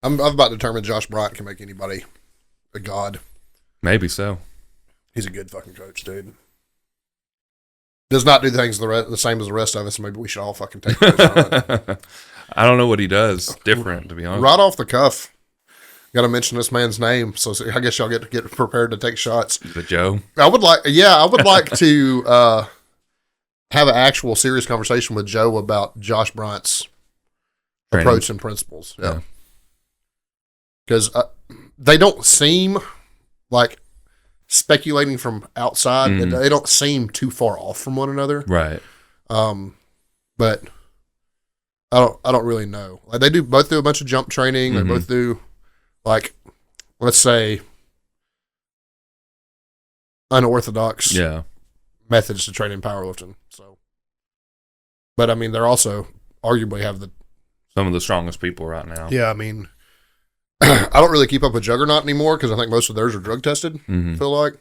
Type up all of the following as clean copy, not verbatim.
I'm about determined Josh Bryant can make anybody a god. Maybe so. He's a good fucking coach, dude. Does not do things the same as the rest of us. Maybe we should all fucking take those on. I don't know what he does different, to be honest. Right off the cuff. Got to mention this man's name, so I guess y'all get to get prepared to take shots. The Joe? I would like to have an actual serious conversation with Joe about Josh Bryant's approach and principles. Yeah. Because they don't seem like speculating from outside. They don't seem too far off from one another. Right. But I don't really know. Like they both do a bunch of jump training. They both do, like, let's say, unorthodox methods to train in powerlifting. So, but I mean, they're also arguably have some of the strongest people right now. Yeah, I mean, I don't really keep up with Juggernaut anymore because I think most of theirs are drug tested. I feel like, at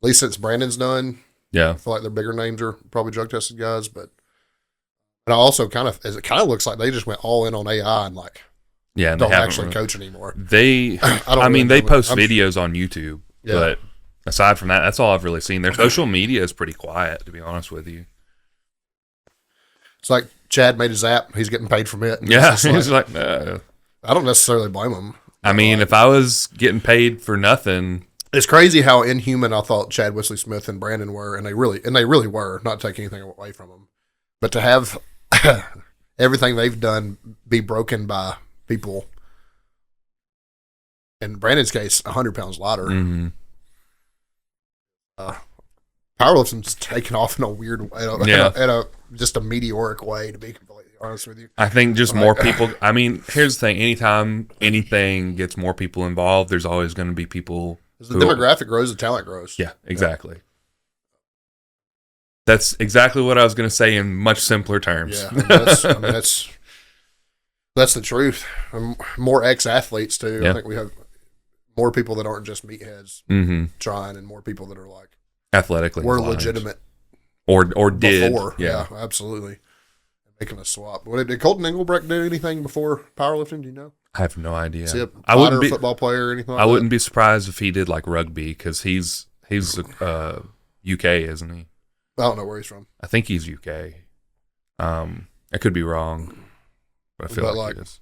least since Brandon's done. Yeah, I feel like their bigger names are probably drug tested guys, but I also it kind of looks like they just went all in on AI and like don't actually coach anymore. They post videos on YouTube, but aside from that, that's all I've really seen. Their social media is pretty quiet, to be honest with you. It's like Chad made his app; he's getting paid from it. Yeah, he's like, I don't necessarily blame him. I mean, if I was getting paid for nothing, it's crazy how inhuman I thought Chad Wesley Smith and Brandon were, and they really were. Not taking anything away from them, but to have everything they've done be broken by people. In Brandon's case, 100 pounds lighter. Powerlifting's taken off in a weird way, just a meteoric way, to be completely honest with you. I think just more people. I mean, here's the thing: anytime anything gets more people involved, there's always going to be people. As the demographic grows, the talent grows. Yeah, exactly. Yeah. That's exactly what I was going to say in much simpler terms. Yeah, that's the truth. More ex-athletes too. Yeah. I think we have more people that aren't just meatheads trying, and more people that are like athletically were legitimate or did before. Yeah, absolutely. Making a swap. Did Colton Engelbrecht do anything before powerlifting? Do you know? I have no idea. Is he a football player or anything like that? I wouldn't be surprised if he did like rugby, because he's UK, isn't he? I don't know where he's from. I think he's UK. I could be wrong, but I feel like he is.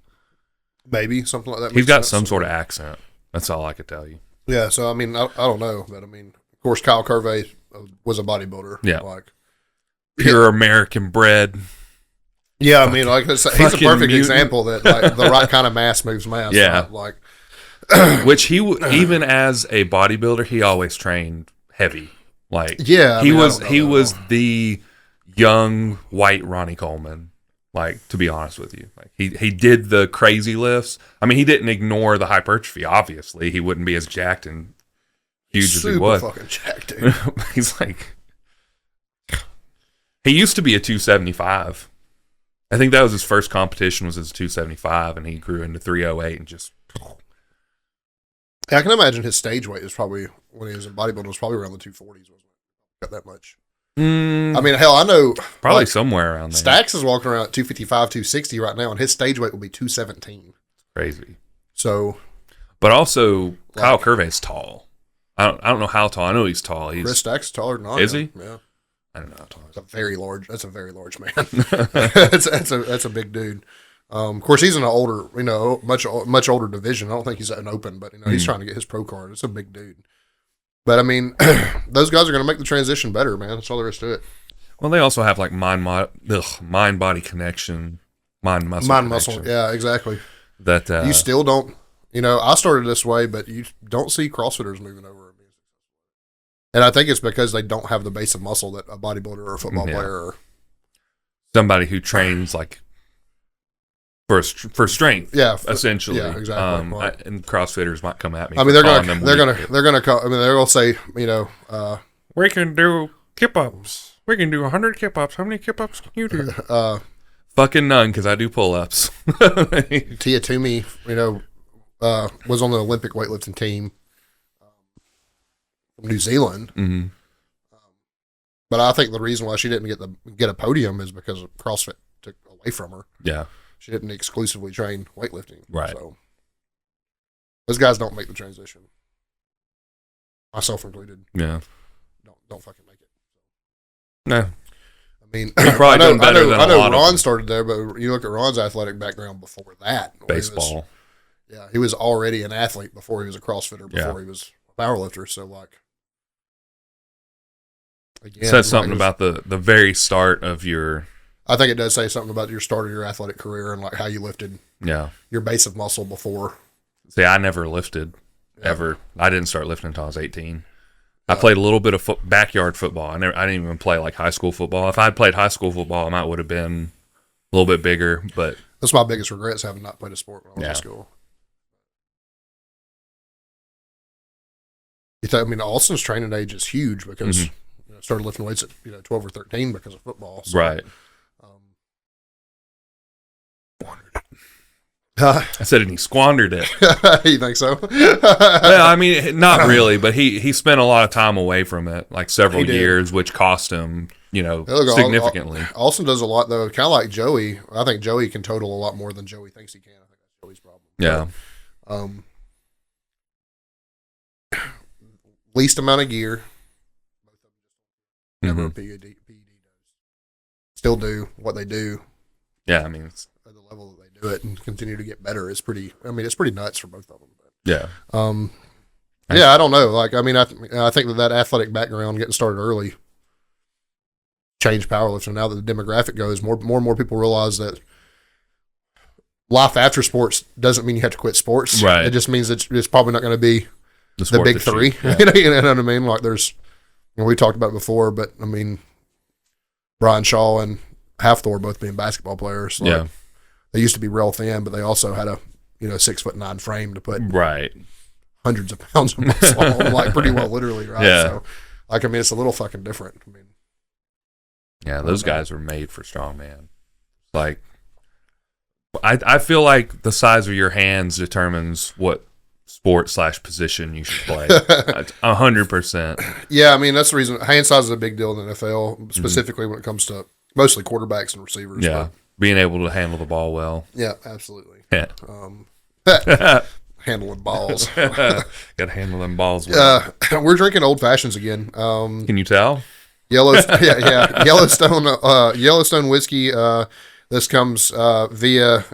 Maybe something like that. He's got some sort of accent. That's all I could tell you. Yeah, so I mean, I don't know, but I mean, of course, Kyle Curvey was a bodybuilder. Yeah, like pure American bred. Yeah, I mean, like he's a perfect example that like the right kind of mass moves mass. Yeah, right? Like which he even as a bodybuilder, he always trained heavy. Like he was the young white Ronnie Coleman. Like, to be honest with you, like he did the crazy lifts. I mean, he didn't ignore the hypertrophy. Obviously, he wouldn't be as jacked and huge as he was. Super fucking jacked, dude. He's like, he used to be a 275. I think that was his first competition, was his 275, and he grew into 308 and just. Yeah, I can imagine his stage weight is probably, when he was in bodybuilding, was probably around the 240s. Wasn't it? Got that much. I mean, hell, I know. Probably somewhere around there. Stacks is walking around at 255, 260 right now, and his stage weight will be 217. Crazy. So. But also, Kyle Curvey is tall. I don't know how tall. I know he's tall. Chris Stacks is taller than I am. Is he? Yeah. I don't know how tall. That's a very large man. that's a big dude. Of course, he's in an older, much older division. I don't think he's at an open, but he's trying to get his pro card. It's a big dude. But I mean, those guys are going to make the transition better, man. That's all there is to it. Well, they also have like mind-body connection, mind-muscle. Yeah, exactly. That you still don't. I started this way, but you don't see CrossFitters moving over. And I think it's because they don't have the base of muscle that a bodybuilder or a football player or somebody who trains like for strength. Yeah, essentially. Yeah, exactly. Right. And CrossFitters might come at me. I mean, they're gonna say, we can do kip ups. We can do 100 kip ups. How many kip ups can you do? Fucking none, because I do pull ups. Tia Toomey, was on the Olympic weightlifting team. New Zealand, but I think the reason why she didn't get a podium is because CrossFit took away from her. Yeah, she didn't exclusively train weightlifting. Right. So Those guys don't make the transition. Myself included. Yeah. Don't fucking make it. No. I mean, probably done better than a lot of Ron them. started there, but you look at Ron's athletic background before that. Baseball. He was already an athlete before he was a CrossFitter, before he was a powerlifter. So, like, again, says something about the very start of your. I think it does say something about your start of your athletic career and like how you lifted. Your base of muscle before. See, I never lifted ever. I didn't start lifting until I was 18. I played a little bit of backyard football. I didn't even play like high school football. If I'd played high school football, I might would have been a little bit bigger. But that's my biggest regrets, having not played a sport when I was in school. I mean, Austin's training age is huge because started lifting weights at 12 or 13 because of football. So, right. I said, and he squandered it. You think so? Yeah, I mean, not really, but he spent a lot of time away from it, like several years, which cost him, significantly. Austin does a lot, though, kind of like Joey. I think Joey can total a lot more than Joey thinks he can. I think that's Joey's problem. Yeah. But, least amount of gear. Never a PED does. Still do what they do. Yeah, I mean, it's at the level that they do it and continue to get better is pretty. I mean, it's pretty nuts for both of them. But, yeah. I don't know. Like, I mean, I think that athletic background, getting started early, changed powerlifting. Now that the demographic goes, more and more people realize that life after sports doesn't mean you have to quit sports. Right. It just means it's probably not going to be the big three. Yeah. You know what I mean? Like, there's, we talked about it before, but I mean, Brian Shaw and Halfthor both being basketball players. Like, they used to be real thin, but they also had a 6'9" frame to put hundreds of pounds of muscle on, like, pretty well, literally, right? Yeah. So, like, I mean, it's a little fucking different. I mean, those guys were made for strongman. Like, I feel like the size of your hands determines what sport/position you should play. 100%. Yeah, I mean, that's the reason. Hand size is a big deal in the NFL, specifically when it comes to mostly quarterbacks and receivers. Yeah, being able to handle the ball well. Yeah, absolutely. Yeah. Handling balls. Got to handle them balls well. We're drinking old fashions again. Can you tell? Yellowstone whiskey. This comes via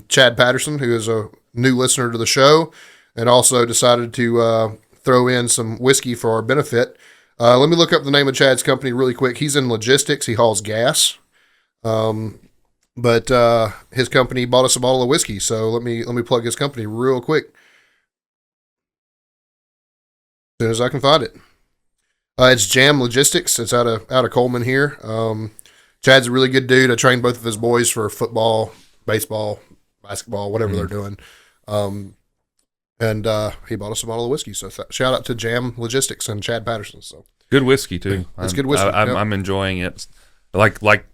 Chad Patterson, who is a new listener to the show, and also decided to throw in some whiskey for our benefit. Let me look up the name of Chad's company really quick. He's in logistics. He hauls gas. But his company bought us a bottle of whiskey. So let me plug his company real quick. As soon as I can find it. It's Jam Logistics. It's out of Coleman here. Chad's a really good dude. I trained both of his boys for football, baseball, basketball, whatever they're doing. And he bought us a bottle of whiskey. So shout out to Jam Logistics and Chad Patterson. So good whiskey too. It's good whiskey. I'm enjoying it. Like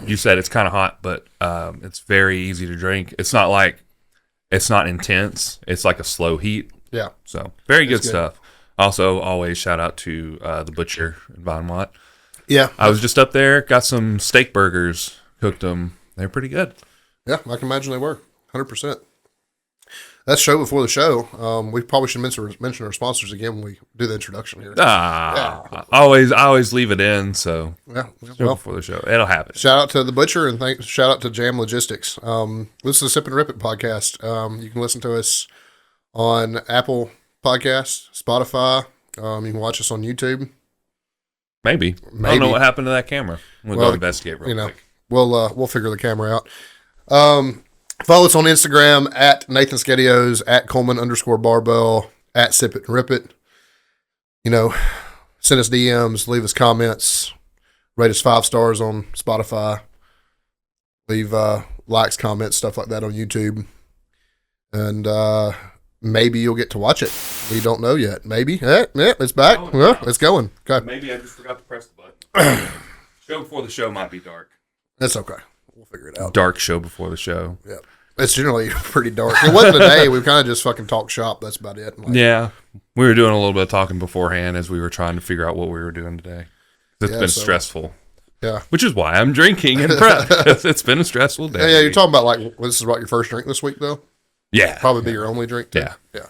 you said, it's kind of hot, but it's very easy to drink. It's not intense. It's like a slow heat. Yeah. So very good stuff. Also, always shout out to the butcher in Von Watt. Yeah. I was just up there, got some steak burgers, cooked them. They're pretty good. Yeah, I can imagine they were. 100%. That's show before the show. We probably should mention our sponsors again when we do the introduction here. I always leave it in, so show before the show. It'll happen. Shout out to the butcher and shout out to Jam Logistics. This is a Sip and Rip It podcast. You can listen to us on Apple Podcasts, Spotify. You can watch us on YouTube. Maybe. I don't know what happened to that camera. We'll go investigate real quick. We'll figure the camera out. Follow us on Instagram at Nathan Skedios, at Coleman_Barbell, at Sip It and Rip It. Send us DMs, leave us comments, rate us 5 stars on Spotify, leave likes, comments, stuff like that on YouTube. And maybe you'll get to watch it. We don't know yet. Maybe. It's back. It's going. Okay. Maybe I just forgot to press the button. Show before the show might be dark. That's okay. We'll figure it out. Dark show before the show. Yeah. It's generally pretty dark. It wasn't today. We kind of just fucking talked shop. That's about it. Yeah. We were doing a little bit of talking beforehand as we were trying to figure out what we were doing today. It's been stressful. Yeah. Which is why I'm drinking and prep. It's been a stressful day. Yeah, you're talking about this is your first drink this week, though? Yeah. Probably be your only drink, too? Yeah. Yeah.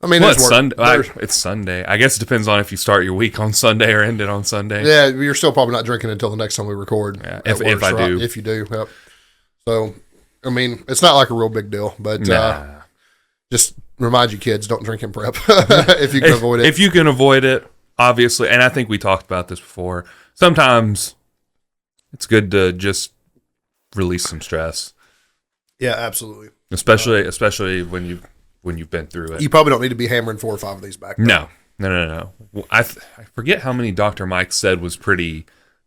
I mean, it's Sunday. It's Sunday. I guess it depends on if you start your week on Sunday or end it on Sunday. Yeah, you're still probably not drinking until the next time we record. Yeah, if I do. If you do. Yep. So, I mean, it's not like a real big deal, but just remind you kids, don't drink in prep if you can avoid it. If you can avoid it, obviously, and I think we talked about this before, sometimes it's good to just release some stress. Yeah, absolutely. Especially when you've been through it. You probably don't need to be hammering 4 or 5 of these back. No. I forget how many Dr. Mike said was pretty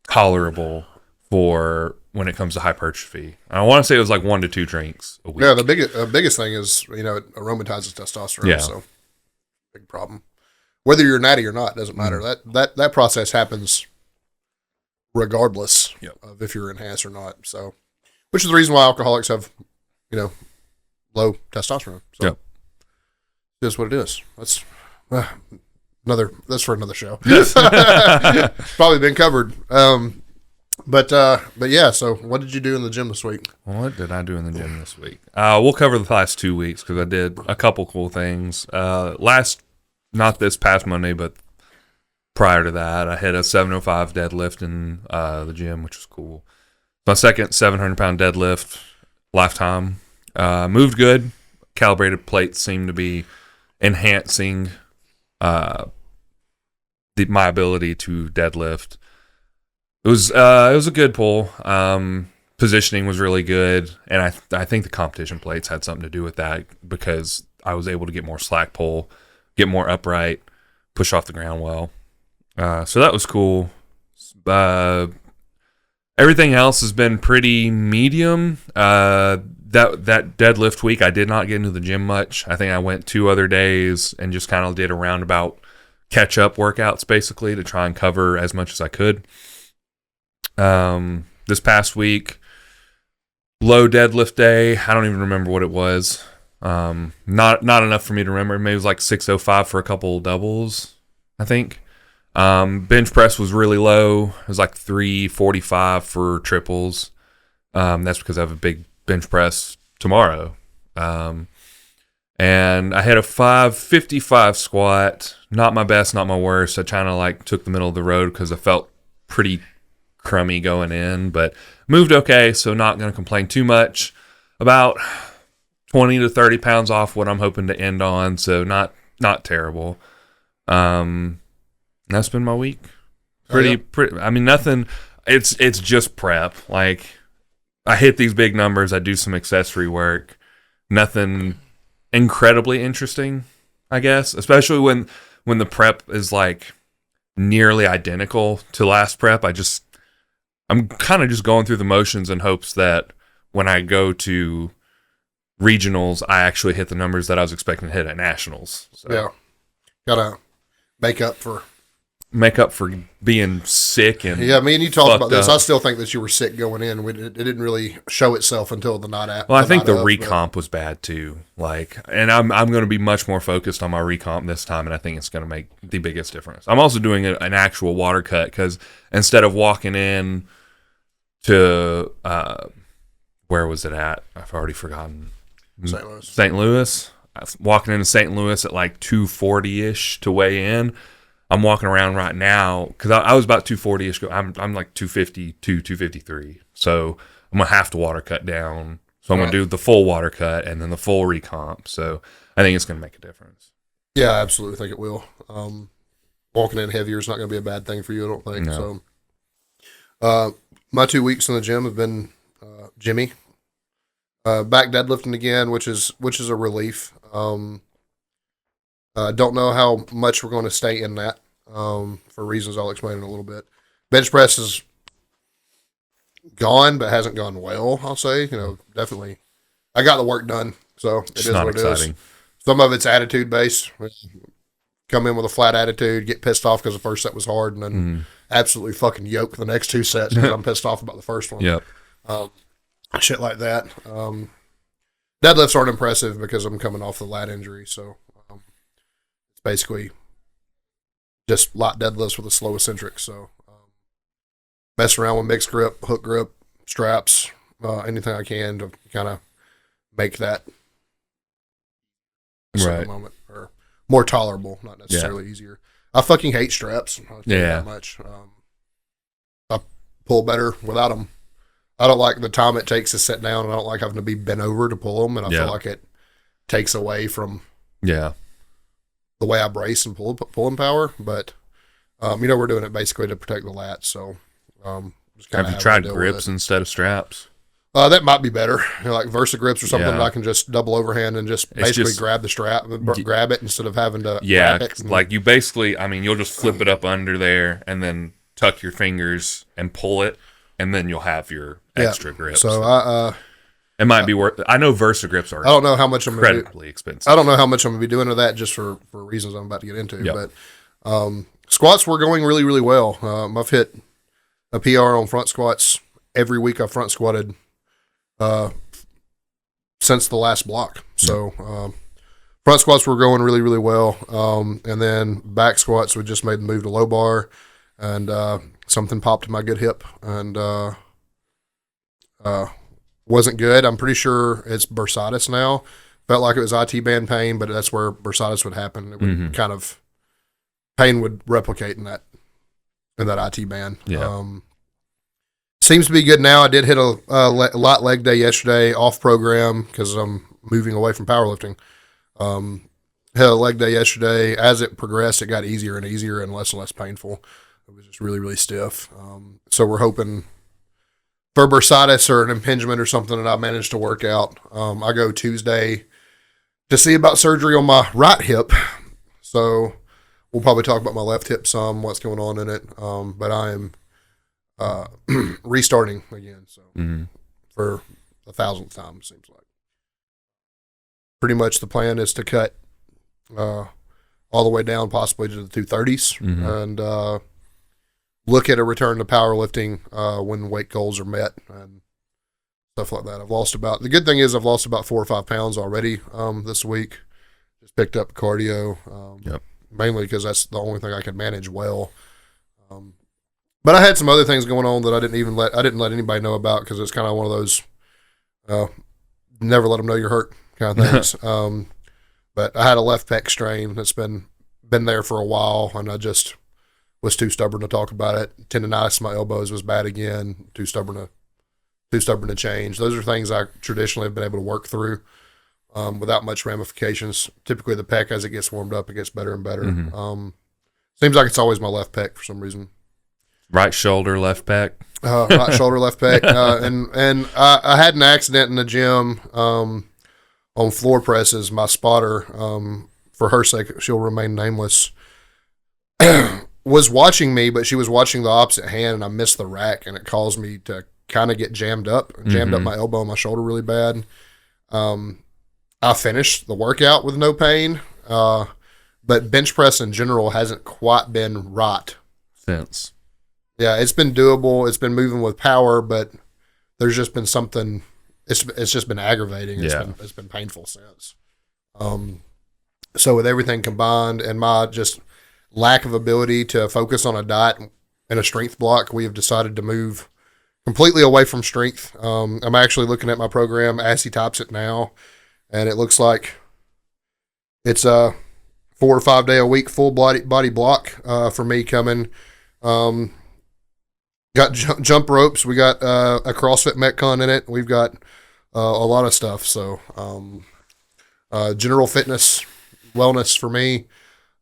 tolerable for when it comes to hypertrophy. I want to say it was like 1 to 2 drinks a week. Yeah, the biggest thing is, it aromatizes testosterone. Yeah. So big problem. Whether you're natty or not, doesn't matter. That process happens regardless of if you're enhanced or not. So, which is the reason why alcoholics have, low testosterone. So it is what it is. That's for another show. Probably been covered. But yeah. So what did you do in the gym this week? What did I do in the gym this week? We'll cover the last 2 weeks because I did a couple cool things. Not this past Monday, but prior to that, I hit a 705 deadlift in the gym, which was cool. My second 700-pound deadlift lifetime. Moved good. Calibrated plates seemed to be enhancing my ability to deadlift. It was a good pull. Positioning was really good, and I think the competition plates had something to do with that because I was able to get more slack pull, get more upright, push off the ground well. So that was cool. Everything else has been pretty medium. That deadlift week, I did not get into the gym much. I think I went 2 other days and just kind of did a roundabout catch-up workouts, basically, to try and cover as much as I could. This past week, low deadlift day. I don't even remember what it was. Not enough for me to remember. Maybe it was like 605 for a couple doubles, I think. Bench press was really low. It was like 345 for triples. That's because I have a big bench press tomorrow. And I had a 555 squat. Not my best, not my worst. I kind of took the middle of the road because I felt pretty crummy going in, but moved okay, so not going to complain too much. About 20 to 30 pounds off what I'm hoping to end on, so not terrible. That's been my week. Pretty. I mean, nothing. It's just prep. I hit these big numbers. I do some accessory work. Nothing incredibly interesting, I guess. Especially when the prep is nearly identical to last prep. I'm kind of just going through the motions in hopes that when I go to regionals, I actually hit the numbers that I was expecting to hit at nationals. So. Yeah, gotta make up for being sick and me and you talked about this. I still think that you were sick going in. It didn't really show itself until the night after. Well, I think the recomp was bad too. And I'm going to be much more focused on my recomp this time, and I think it's going to make the biggest difference. I'm also doing an actual water cut because instead of walking in to where was it at? I've already forgotten. St. Louis. I was walking into St. Louis at 240-ish to weigh in. I'm walking around right now because I was about 240-ish. I'm 250, 253. So I'm going to have to water cut down. So I'm going to do the full water cut and then the full recomp. So I think it's going to make a difference. Yeah, I absolutely think it will. Walking in heavier is not going to be a bad thing for you, I don't think. No. So my 2 weeks in the gym have been Jimmy. Back deadlifting again, which is a relief. Don't know how much we're going to stay in that for reasons I'll explain in a little bit. Bench press is gone, but hasn't gone well, I'll say. Definitely. I got the work done, so it is what it is. Some of it's attitude based. Come in with a flat attitude, get pissed off because the first set was hard, and then absolutely fucking yoke the next 2 sets because I'm pissed off about the first one. Yep. Shit like that. Deadlifts aren't impressive because I'm coming off the lat injury, so it's basically just light deadlifts with a slow eccentric. So mess around with mixed grip, hook grip, straps, anything I can to kind of make that right moment or more tolerable, not necessarily easier. I fucking hate straps. That much. I pull better without them. I don't like the time it takes to sit down, and I don't like having to be bent over to pull them, and I feel like it takes away from the way I brace and pulling power. But we're doing it basically to protect the lats. So just have you tried grips instead of straps? That might be better, like Versa grips or something that I can just double overhand and just basically grab the strap, grab it instead of having to wrap it. Like you basically, you'll just flip it up under there and then tuck your fingers and pull it, and then you'll have your extra grips. So it might be worth. I know Versa grips are. I don't know how much incredibly expensive. I don't know how much I'm gonna be doing with that, just for reasons I'm about to get into. But squats were going really, really well. I've hit a PR on front squats every week. I've front squatted since the last block. So front squats were going really, really well. And then back squats, we just made the move to low bar, and something popped in my good hip, and wasn't good. I'm pretty sure it's bursitis now. Felt like it was IT band pain, but that's where bursitis would happen. It would kind of, pain would replicate in that IT band. Seems to be good now. I did hit a light leg day yesterday off program because I'm moving away from powerlifting. Hit a leg day yesterday. As it progressed, it got easier and easier and less painful. It was just really, really stiff. So we're hoping for bursitis or an impingement or something that I managed to work out. I go Tuesday to see about surgery on my right hip. So we'll probably talk about my left hip some, what's going on in it. But I am restarting again, so for 1,000th time, it seems like. Pretty much the plan is to cut all the way down possibly to the 230s and look at a return to powerlifting when weight goals are met and stuff like that. The good thing is I've lost about 4 or 5 pounds already this week. Just picked up cardio, mainly because that's the only thing I can manage well. But I had some other things going on that I didn't let anybody know about because it's kind of one of those never let them know you're hurt kind of things. But I had a left pec strain that's been there for a while, and I just was too stubborn to talk about it. Tendonitis in my elbows was bad again. Too stubborn to change. Those are things I traditionally have been able to work through without much ramifications. Typically, the pec, as it gets warmed up, it gets better and better. Seems like it's always my left pec for some reason. Right shoulder, left pec. Right shoulder, left pec. And I had an accident in the gym on floor presses. My spotter, for her sake, she'll remain nameless, was watching me, but she was watching the opposite hand, and I missed the rack, and it caused me to kind of get jammed up my elbow and my shoulder really bad. I finished the workout with no pain, but bench press in general hasn't quite been right since. Yeah, it's been doable. It's been moving with power, but there's just been something. It's just been aggravating. It's been painful since. So with everything combined and my just lack of ability to focus on a diet and a strength block, we have decided to move completely away from strength. I'm actually looking at my program as he types it now, and it looks like it's a 4 or 5 day a week full body block for me coming. Got jump ropes. We got a CrossFit Metcon in it. We've got a lot of stuff. So general fitness, wellness for me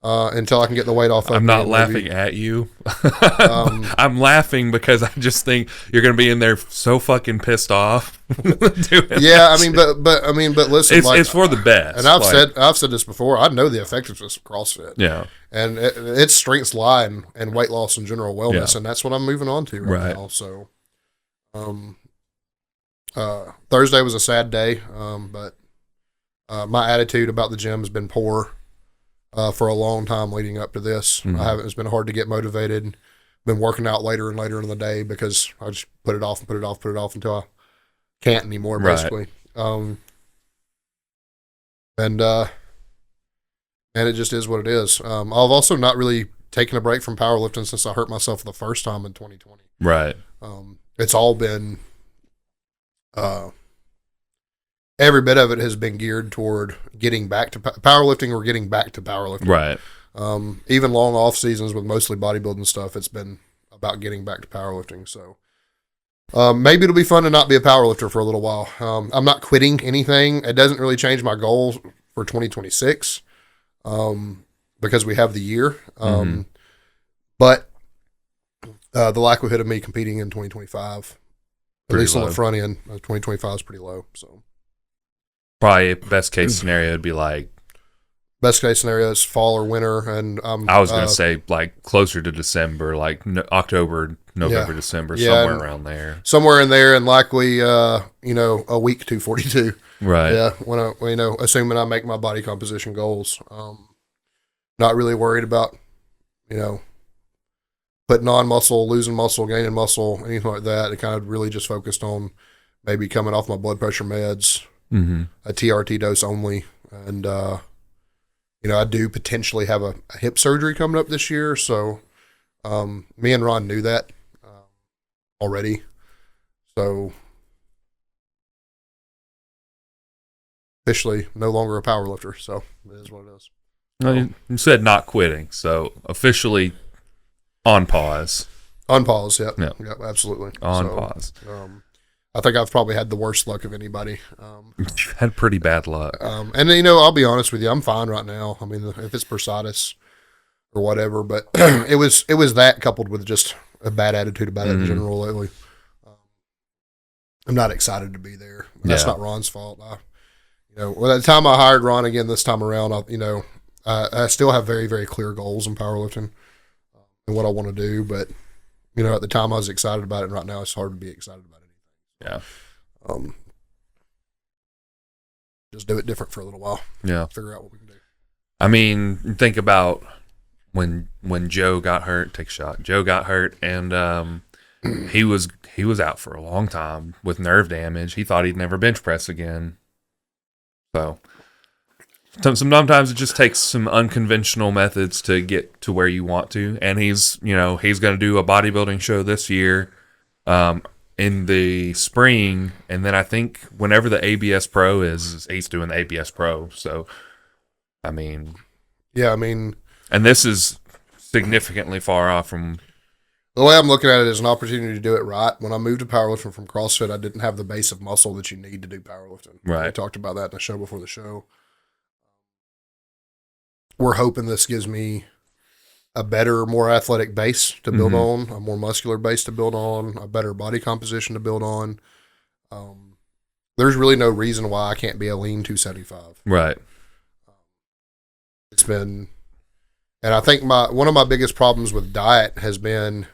until I can get the weight off. I'm not laughing at you. I'm laughing because I just think you're going to be in there so fucking pissed off. Yeah, but listen, it's for the best. And I've said this before. I know the effectiveness of CrossFit. Yeah, and its strengths lie in weight loss and general wellness, and that's what I'm moving on to right now. So, Thursday was a sad day, but my attitude about the gym has been poor for a long time leading up to this. It's been hard to get motivated. Been working out later and later in the day because I just put it off until I can't anymore, basically. Right. And it just is what it is. I've also not really taken a break from powerlifting since I hurt myself the first time in 2020. Right. It's all been every bit of it has been geared toward getting back to powerlifting or getting back to powerlifting. Right. Even long off seasons with mostly bodybuilding stuff, it's been about getting back to powerlifting. So maybe it'll be fun to not be a powerlifter for a little while. I'm not quitting anything. It doesn't really change my goals for 2026 because we have the year. But the likelihood of me competing in 2025, at least on the front end, 2025 is pretty low. So probably best case scenario would be like, best case scenario is fall or winter, and I was going to say like closer to December, like October, November, December, somewhere around there, somewhere in there, and likely a week 242. Right. Yeah. When assuming I make my body composition goals, not really worried about putting on muscle, losing muscle, gaining muscle, anything like that. It kind of really just focused on maybe coming off my blood pressure meds, a TRT dose only, and I do potentially have a hip surgery coming up this year, so me and Ron knew that already. So officially no longer a power lifter, so it is what it is. No, you said not quitting, so officially on pause. On pause, yeah, absolutely. On pause. I think I've probably had the worst luck of anybody. You've had pretty bad luck. And I'll be honest with you, I'm fine right now. I mean, if it's bursitis or whatever, but it was that coupled with just a bad attitude about it in general lately. I'm not excited to be there. That's not Ron's fault. By the time I hired Ron again this time around, I still have very, very clear goals in powerlifting and what I want to do. But at the time I was excited about it, and right now it's hard to be excited about it. Yeah. Just do it different for a little while. Yeah. Figure out what we can do. I mean, think about when Joe got hurt. Take a shot. Joe got hurt, and he was out for a long time with nerve damage. He thought he'd never bench press again. So sometimes it just takes some unconventional methods to get to where you want to. And he's going to do a bodybuilding show this year. In the spring, and then I think whenever the ABS Pro is, he's doing the ABS Pro. So, and this is significantly far off from. The way I'm looking at it is an opportunity to do it right. When I moved to powerlifting from CrossFit, I didn't have the base of muscle that you need to do powerlifting. Right. We talked about that in the show before the show. We're hoping this gives me a better, more athletic base to build on, a more muscular base to build on, a better body composition to build on. There's really no reason why I can't be a lean 275. Right. It's been, and I think one of my biggest problems with diet has been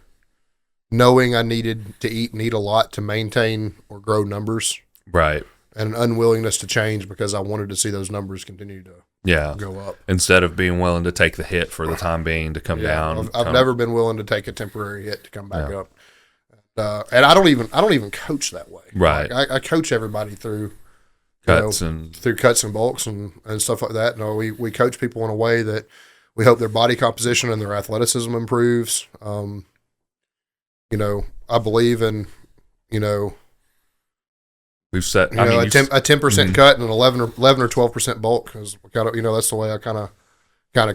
knowing I needed to eat and eat a lot to maintain or grow numbers. Right. And an unwillingness to change because I wanted to see those numbers continue to go up. Instead of being willing to take the hit for the time being to come down. I've never been willing to take a temporary hit to come back up. And I don't even coach that way. Right. Like, I coach everybody through cuts and bulks and stuff like that. We coach people in a way that we hope their body composition and their athleticism improves. I believe in, we've set a 10% cut and an 11 or 12% bulk because that's the way I kind of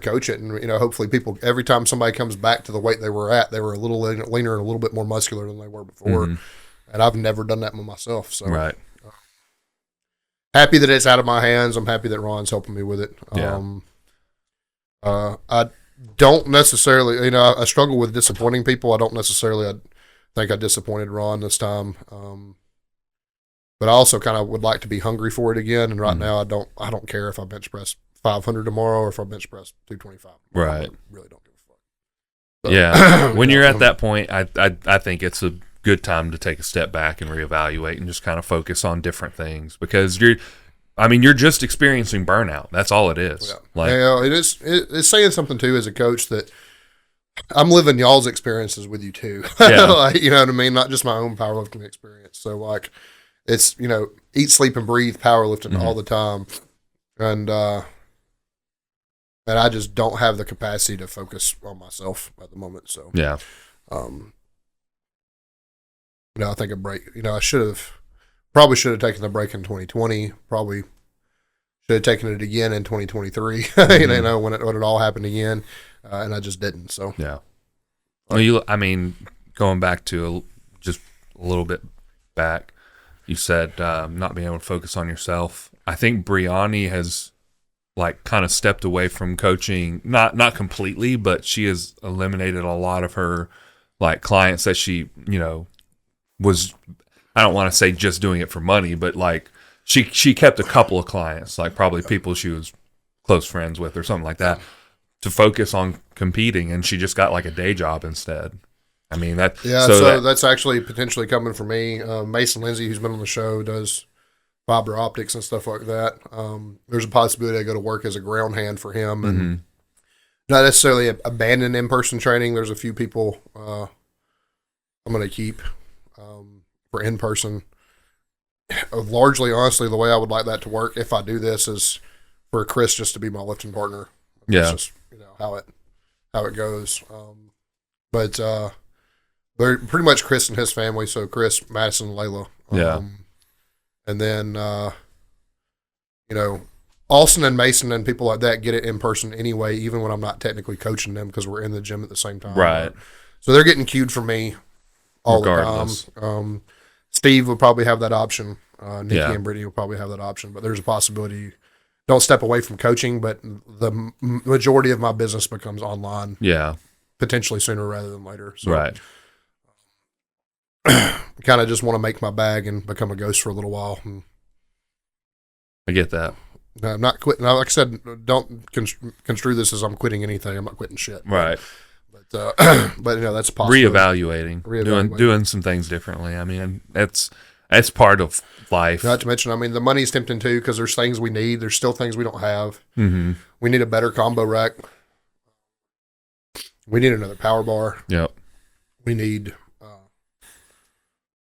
coach it, and hopefully people, every time somebody comes back to the weight they were at, they were a little leaner and a little bit more muscular than they were before, and I've never done that with myself. So right, happy that it's out of my hands. I'm happy that Ron's helping me with it. I don't necessarily, I struggle with disappointing people. I don't necessarily, I think I disappointed Ron this time. But I also kind of would like to be hungry for it again. And right now, I don't care if I bench press 500 tomorrow or if I bench press 225. Right. I really don't give a fuck. So, yeah. When you're at that point, I think it's a good time to take a step back and reevaluate and just kind of focus on different things because you're just experiencing burnout. That's all it is. Yeah. It's saying something too as a coach that I'm living y'all's experiences with you too. Yeah. You know what I mean? Not just my own powerlifting experience. So it's, eat, sleep, and breathe powerlifting all the time. And I just don't have the capacity to focus on myself at the moment. So, yeah. I think a break, I should have Probably should have taken the break in 2020. Probably should have taken it again in 2023. Mm-hmm. when it all happened again, and I just didn't. So yeah. Well, going back to just a little bit back, you said not being able to focus on yourself. I think Brianni has like kind of stepped away from coaching, not completely, but she has eliminated a lot of her like clients that she, was, I don't want to say just doing it for money, but like she kept a couple of clients, like probably people she was close friends with or something like that, to focus on competing, and she just got like a day job instead. I mean that. Yeah, so that's actually potentially coming for me. Mason Lindsay, who's been on the show, does fiber optics and stuff like that. There's a possibility I go to work as a ground hand for him, and mm-hmm. not necessarily abandon in-person training. There's a few people I'm going to keep for in-person. Largely, honestly, the way I would like that to work, if I do this, is for Chris just to be my lifting partner. Yeah, that's just how it goes. But they're pretty much Chris and his family. So Chris, Madison, Layla. Yeah. And then, Austin and Mason and people like that get it in person anyway, even when I'm not technically coaching them because we're in the gym at the same time. Right. So they're getting cued from me all regardless. The time. Steve will probably have that option. Nikki and Brittany will probably have that option. But there's a possibility. Don't step away from coaching, but the majority of my business becomes online. Yeah. Potentially sooner rather than later. So, right. Kind of just want to make my bag and become a ghost for a little while. I get that. I'm not quitting. Like I said, don't construe this as I'm quitting anything. I'm not quitting shit. Right. But that's possible. Reevaluating. Doing some things differently. I mean, that's part of life. Not to mention, the money's tempting too because there's things we need. There's still things we don't have. Mm-hmm. We need a better combo rack. We need another power bar. Yep. We need.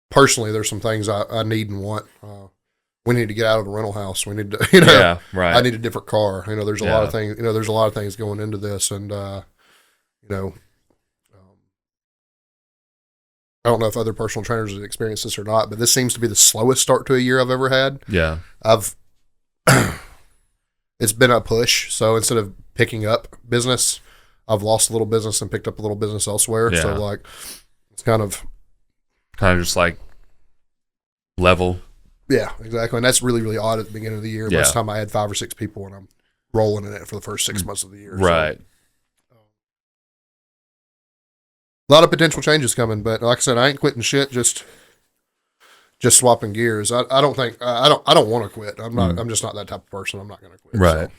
Personally, there's some things I need and want. We need to get out of the rental house. We need to, yeah, right. I need a different car. There's a lot of things. There's a lot of things going into this, and I don't know if other personal trainers have experienced this or not, but this seems to be the slowest start to a year I've ever had. Yeah, it's been a push. So instead of picking up business, I've lost a little business and picked up a little business elsewhere. Yeah. So like, it's kind of just like level. Yeah, exactly. And that's really, really odd at the beginning of the year. Most of the time I had 5 or 6 people and I'm rolling in it for the first 6 months of the year. Right. So, a lot of potential changes coming, but like I said, I ain't quitting shit, just swapping gears. I don't think I don't want to quit. I'm not I'm just not that type of person. I'm not gonna quit. Right.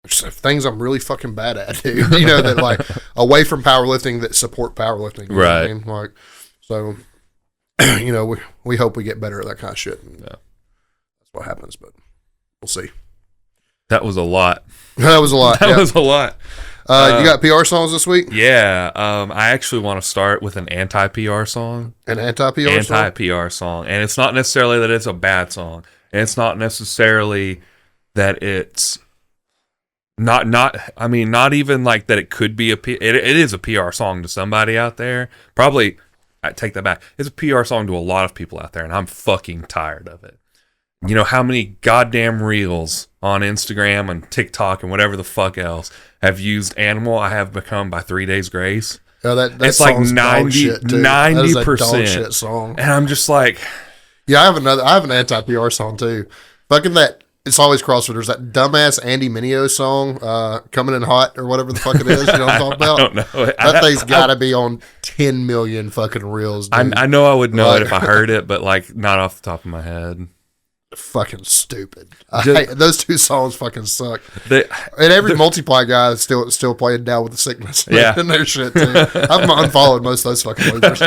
So, things I'm really fucking bad at, dude. That like away from powerlifting that support powerlifting. You know right. what I mean? Like, so, we hope we get better at that kind of shit. And that's what happens, but we'll see. That was a lot. That was a lot. That was a lot. You got PR songs this week? Yeah. I actually want to start with an anti-PR song. An anti-PR song. And it's not necessarily that it's a bad song. And it's not necessarily that it's not even like that it could be it is a PR song to somebody out there. Probably, I take that back. It's a PR song to a lot of people out there, and I'm fucking tired of it. You know how many goddamn reels on Instagram and TikTok and whatever the fuck else have used Animal I Have Become by 3 Days Grace? Oh, that it's like 90% shit song. And I'm just like, yeah, I have an anti-PR song too. Fucking that. It's always CrossFit. There's that dumbass Andy Mineo song, Coming in Hot or whatever the fuck it is. You know what I'm talking about? I don't know. That thing's got to be on 10 million fucking reels. Dude. I know I would know it if I heard it, but like not off the top of my head. Fucking stupid. Those two songs fucking suck. And every multiply guy is still playing Down with the Sickness. Yeah. And their shit too. I've unfollowed most of those fucking losers.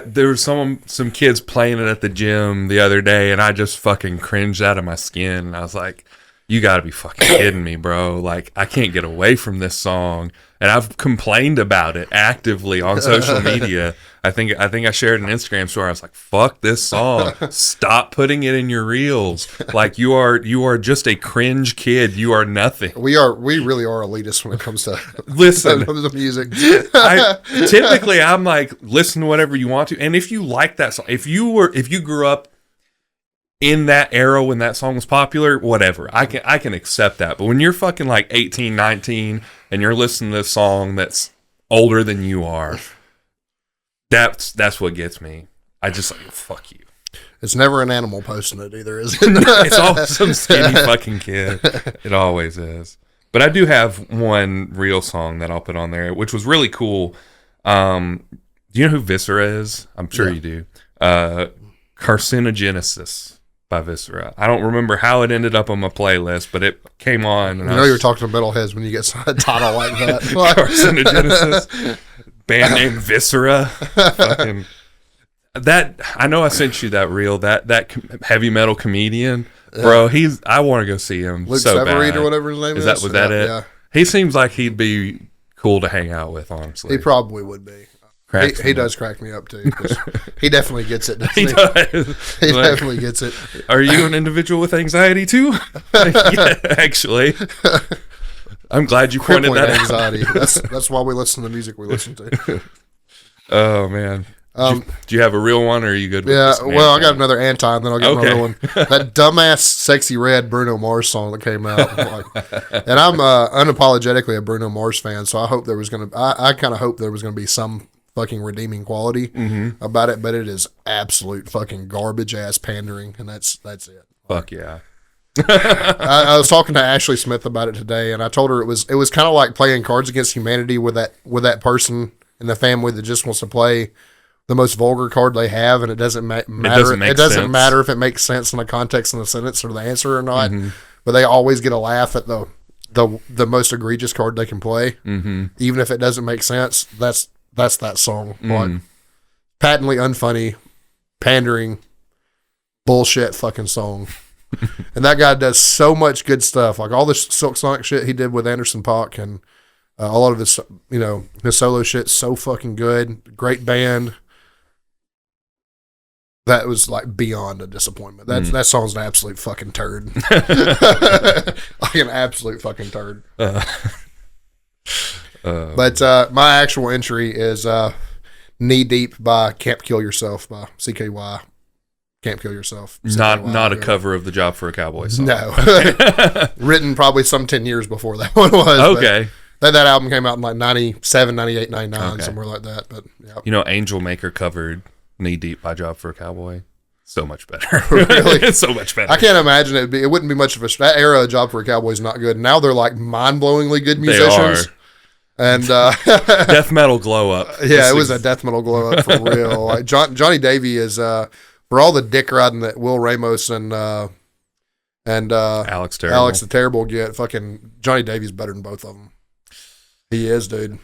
There was some kids playing it at the gym the other day, and I just fucking cringed out of my skin. And I was like, You gotta be fucking kidding me, bro. Like, I can't get away from this song. And I've complained about it actively on social media. I think I shared an Instagram story. I was like, fuck this song. Stop putting it in your reels. Like, you are just a cringe kid. You are nothing. We really are elitist when it comes to listen to music. Typically I'm like, listen to whatever you want to. And if you like that song, if you grew up in that era when that song was popular, whatever. I can accept that. But when you're fucking like 18, 19 and you're listening to a song that's older than you are, that's what gets me. I just like, fuck you. It's never an animal posting it either, is it? It's always some skinny fucking kid. It always is. But I do have one real song that I'll put on there, which was really cool. Do you know who Viscera is? I'm sure you do. Carcinogenesis by Viscera. I don't remember how it ended up on my playlist, but it came on. And you're talking to metalheads when you get a title like that. Carcinogenesis. Band name Viscera. Fucking that. I know I sent you that reel. That heavy metal comedian, bro. I want to go see him. Luke so Severide bad. Or whatever his name is. Was that it? Yeah. He seems like he'd be cool to hang out with. Honestly, he probably would be. He does crack me up too. He definitely gets it. He does. He definitely gets it. Are you an individual with anxiety too? Yeah, actually. I'm glad you pointed that out. Anxiety. That's why we listen to the music we listen to. Oh man. Do you have a real one, or are you good with this? Well, I got another anti, and then I'll get my real one. That dumbass Sexy Red Bruno Mars song that came out. And I'm unapologetically a Bruno Mars fan, so I hope there was I kind of hope there was gonna be some fucking redeeming quality about it, but it is absolute fucking garbage ass pandering, and that's it. Fuck yeah. I was talking to Ashley Smith about it today, and I told her it was kind of like playing Cards Against Humanity with that person in the family that just wants to play the most vulgar card they have, and it doesn't matter. It doesn't matter if it makes sense in the context of the sentence or the answer or not. But they always get a laugh at the most egregious card they can play, even if it doesn't make sense. That's that song. Like, patently unfunny, pandering, bullshit fucking song. And that guy does so much good stuff. Like all this Silk Sonic shit he did with Anderson .Paak and a lot of his, his solo shit, so fucking good. Great band. That was like beyond a disappointment. That song's an absolute fucking turd. Like an absolute fucking turd. But my actual entry is Knee Deep by Can't Kill Yourself by CKY. Can't Kill Yourself. Not a cover of the Job for a Cowboy song. No. Written probably some 10 years before that one was. Okay. That album came out in like 97, 98, 99, somewhere like that. But yeah. Angel Maker covered Knee Deep by Job for a Cowboy. So much better. Really? It's so much better. I can't imagine it wouldn't be much of that era of Job for a Cowboy is not good. Now they're like mind-blowingly good musicians. They are. And death metal glow up. Yeah, it was a death metal glow up for real. Like Johnny Davey is for all the dick riding that Will Ramos and Alex the Terrible get, fucking Johnny Davey's better than both of them. He is, dude.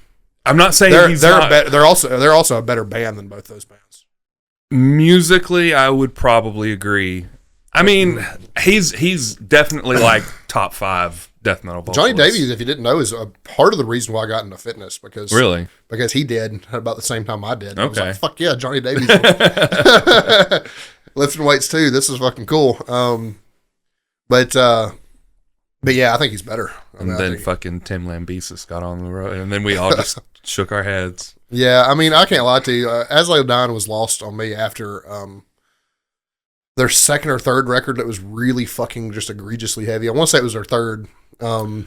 I'm not saying they're also a better band than both those bands. Musically, I would probably agree. I mean, he's definitely like top 5 death metal vocalists. Johnny Davies, if you didn't know, is a part of the reason why I got into fitness because he did about the same time I did. Okay. I was like, fuck yeah, Johnny Davies. Lifting weights too. This is fucking cool. But yeah, I think he's better. And then fucking Tim Lambesis got on the road, and then we all just shook our heads. Yeah, I mean, I can't lie to you. As Lay Dying was lost on me after their second or third record that was really fucking just egregiously heavy. I want to say it was their third. Is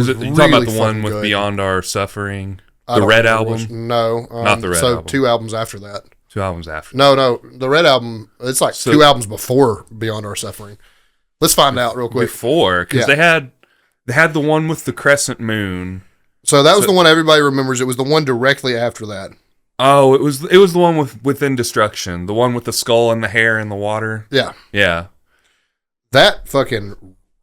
it you talking about the one with good. Beyond Our Suffering? The Red album? No. Not the Red album. So 2 albums after that. 2 albums after. No. The Red album, it's like 2 albums before Beyond Our Suffering. Let's find out real quick. Before, because they had the one with the crescent moon. So that was the one everybody remembers. It was the one directly after that. Oh, it was the one with Within Destruction, the one with the skull and the hair in the water. Yeah. Yeah. That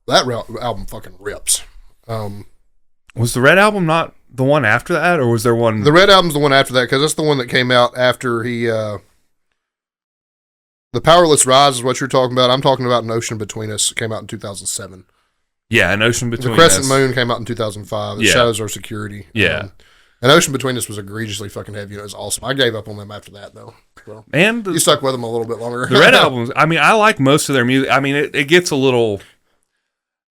album fucking rips. Was the Red album not the one after that, or was there one? The Red album's the one after that because that's the one that came out after he The Powerless Rise is what you're talking about. I'm talking about An Ocean Between Us. It came out in 2007. Yeah, An Ocean Between Us. The Crescent Moon came out in 2005. The Shadows Are Security. Yeah. An Ocean Between Us was egregiously fucking heavy. It was awesome. I gave up on them after that, though. So, and you stuck with them a little bit longer. The Red albums, I mean, I like most of their music. I mean, it gets a little...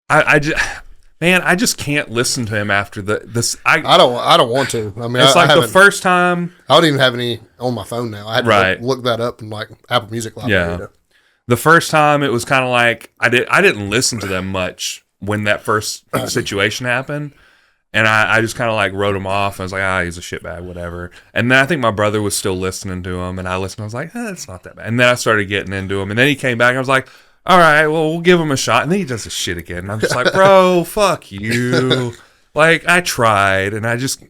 I just can't listen to him after this. I don't want to. I mean, it's like the first time... I don't even have any on my phone now. I had to look that up in like Apple Music Library. Yeah. The first time, it was kind of like... I didn't listen to them much when that first situation happened. And I just kind of like wrote him off. I was like, he's a shitbag, whatever. And then I think my brother was still listening to him. And I listened. I was like, it's not that bad. And then I started getting into him. And then he came back. And I was like, all right, well, we'll give him a shot. And then he does this shit again. And I'm just like, bro, fuck you. Like, I tried. And I just,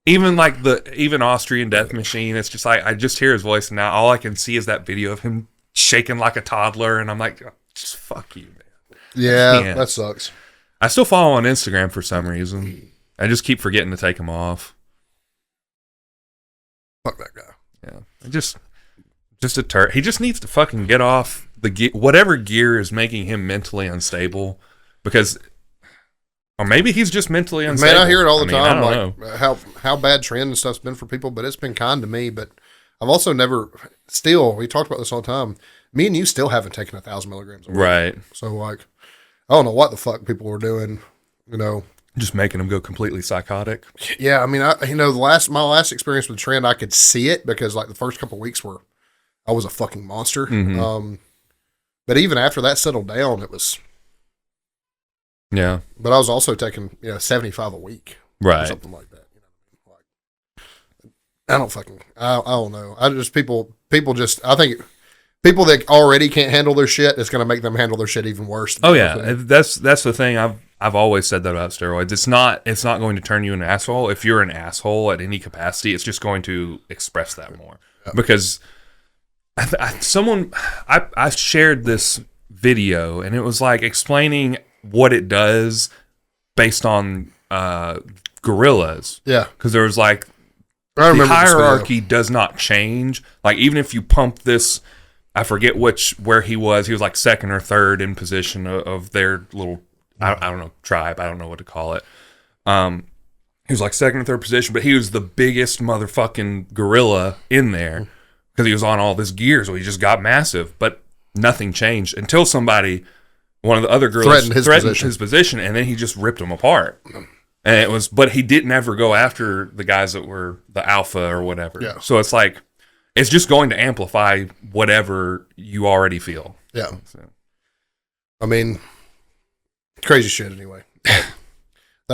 even Austrian Death Machine, it's just like, I just hear his voice. And now all I can see is that video of him shaking like a toddler. And I'm like, just fuck you, man. Yeah, that sucks. I still follow on Instagram for some reason. I just keep forgetting to take him off. Fuck that guy. Yeah, just a turd. He just needs to fucking get off the whatever gear is making him mentally unstable, because, or maybe he's just mentally unstable. Man, I hear it all the time. I don't know how bad trend and stuff's been for people, but it's been kind to me. But I've also never. Still, we talked about this all the time. Me and you still haven't taken 1,000 milligrams. Right. So like, I don't know what the fuck people were doing. You know. Just making them go completely psychotic. Yeah, I mean, my last experience with Trend, I could see it because like the first couple of weeks I was a fucking monster. Mm-hmm. But even after that settled down, it was. Yeah. But I was also taking 75 a week, right? Or something like that. I don't know. I just people just I think. People that already can't handle their shit, it's going to make them handle their shit even worse. Oh yeah, that's the thing. I've always said that about steroids. It's not going to turn you an asshole. If you're an asshole at any capacity, it's just going to express that more. Yeah. Because I shared this video and it was like explaining what it does based on gorillas. Yeah, because there was like the hierarchy does not change. Like even if you pump this. I forget where he was. He was like second or third in position of their little, I don't know, tribe. I don't know what to call it. He was like second or third position, but he was the biggest motherfucking gorilla in there because he was on all this gear, so he just got massive. But nothing changed until one of the other gorillas threatened his position, and then he just ripped him apart. And but he didn't ever go after the guys that were the alpha or whatever. Yeah. So it's like, it's just going to amplify whatever you already feel. Yeah. So. I mean, crazy shit anyway.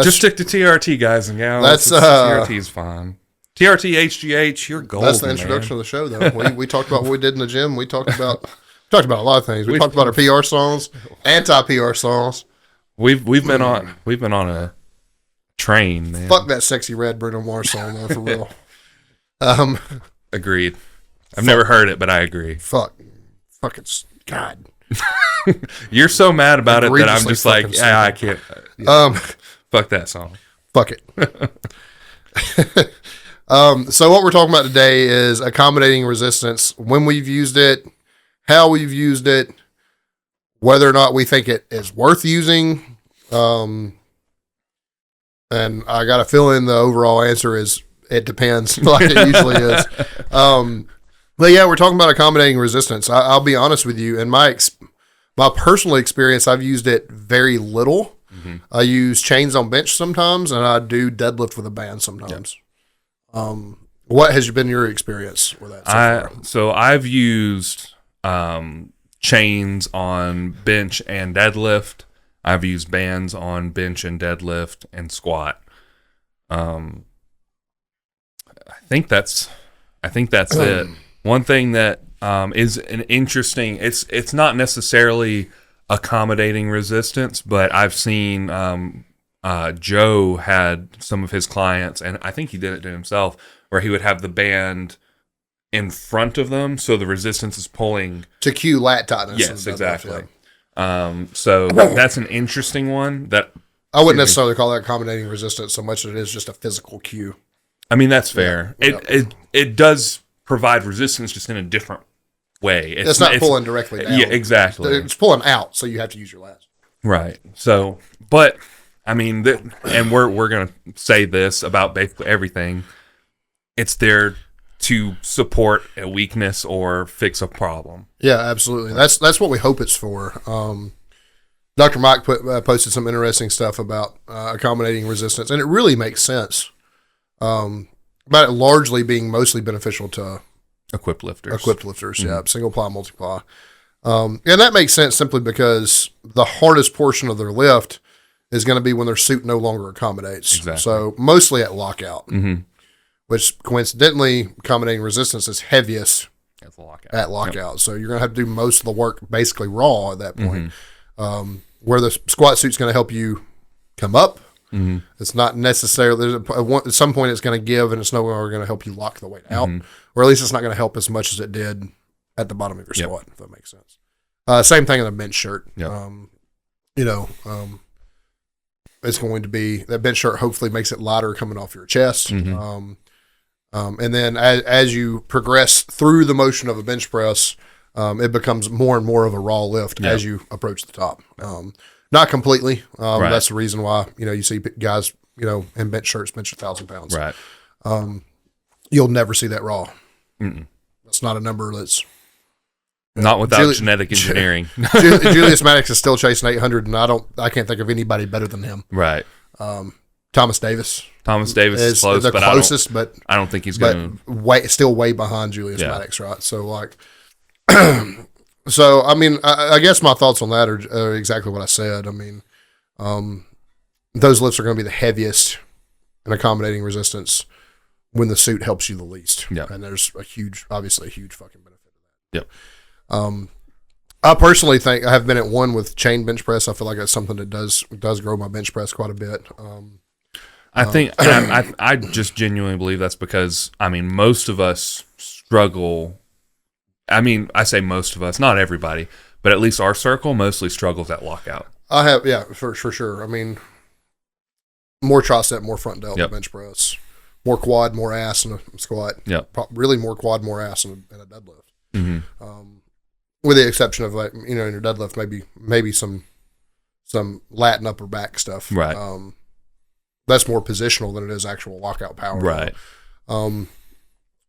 Just stick to TRT, guys and gals. TRT is fine. TRT, HGH, you're golden. That's the introduction of the show, though. We talked about what we did in the gym. We talked about a lot of things. We talked about our PR songs, anti-PR songs. We've been on a train, man. Fuck that sexy red Bruno Mars song, though, for real. Agreed. I've never heard it, but I agree. Fucking God. You're so mad about it that I'm just like, I can't. Fuck that song. Fuck it. So what we're talking about today is accommodating resistance, when we've used it, how we've used it, whether or not we think it is worth using. And I got a feeling the overall answer is it depends, like it usually is. But yeah, we're talking about accommodating resistance. I'll be honest with you. In my personal experience, I've used it very little. Mm-hmm. I use chains on bench sometimes, and I do deadlift with a band sometimes. Yep. What has been your experience with that? So I've used chains on bench and deadlift. I've used bands on bench and deadlift and squat. I think that's it. One thing that is an interesting, it's not necessarily accommodating resistance, but I've seen Joe had some of his clients, and I think he did it to himself, where he would have the band in front of them, so the resistance is pulling to cue lat tightness. Yes, exactly. So that's an interesting one. That I wouldn't necessarily call that accommodating resistance so much as it is just a physical cue. I mean, that's fair. Yeah. It does provide resistance, just in a different way. It's not pulling directly down. Yeah, exactly. It's pulling out, so you have to use your lats. Right. So, but I mean, and we're gonna say this about basically everything. It's there to support a weakness or fix a problem. Yeah, absolutely. That's what we hope it's for. Dr. Mike posted some interesting stuff about accommodating resistance, and it really makes sense. About it largely being mostly beneficial to equipped lifters. Mm-hmm. Yeah, single ply, multiply. And that makes sense simply because the hardest portion of their lift is going to be when their suit no longer accommodates. Exactly. So mostly at lockout. Mm-hmm. Which coincidentally, accommodating resistance is heaviest at lockout. Yep. So you're going to have to do most of the work basically raw at that point. Where the squat suit's going to help you come up. Mm-hmm. It's not necessarily, at some point it's going to give and it's no longer going to help you lock the weight out. Or at least it's not going to help as much as it did at the bottom of your squat, if that makes sense. Same thing in a bench shirt. Yep. It's going to be, that bench shirt hopefully makes it lighter coming off your chest. And then as you progress through the motion of a bench press, it becomes more and more of a raw lift as you approach the top. Not completely. Right. That's the reason why, you see guys, in bench shirts bench 1,000 pounds. Right. You'll never see that raw. Mm-mm. That's not a number that's not without genetic engineering. Julius Maddox is still chasing 800, and I can't think of anybody better than him. Right. Thomas Davis. is close, the closest, but I don't think he's going to still way behind Julius Maddox, right? So so I mean, I guess my thoughts on that are exactly what I said. I mean, those lifts are going to be the heaviest in accommodating resistance when the suit helps you the least. Yeah, and there's obviously a huge fucking benefit to that. Yep. I personally think I have been at one with chain bench press. I feel like that's something that does grow my bench press quite a bit. I think I just genuinely believe that's because, I mean, most of us struggle. I mean, I say most of us, not everybody, but at least our circle mostly struggles at lockout. I have, for sure. I mean, more tricep, more front delt bench press, more quad, more ass in a squat. Yep. Really more quad, more ass in a deadlift. Mm-hmm. With the exception of in your deadlift, maybe some lat and upper back stuff. Right. That's more positional than it is actual lockout power. Right.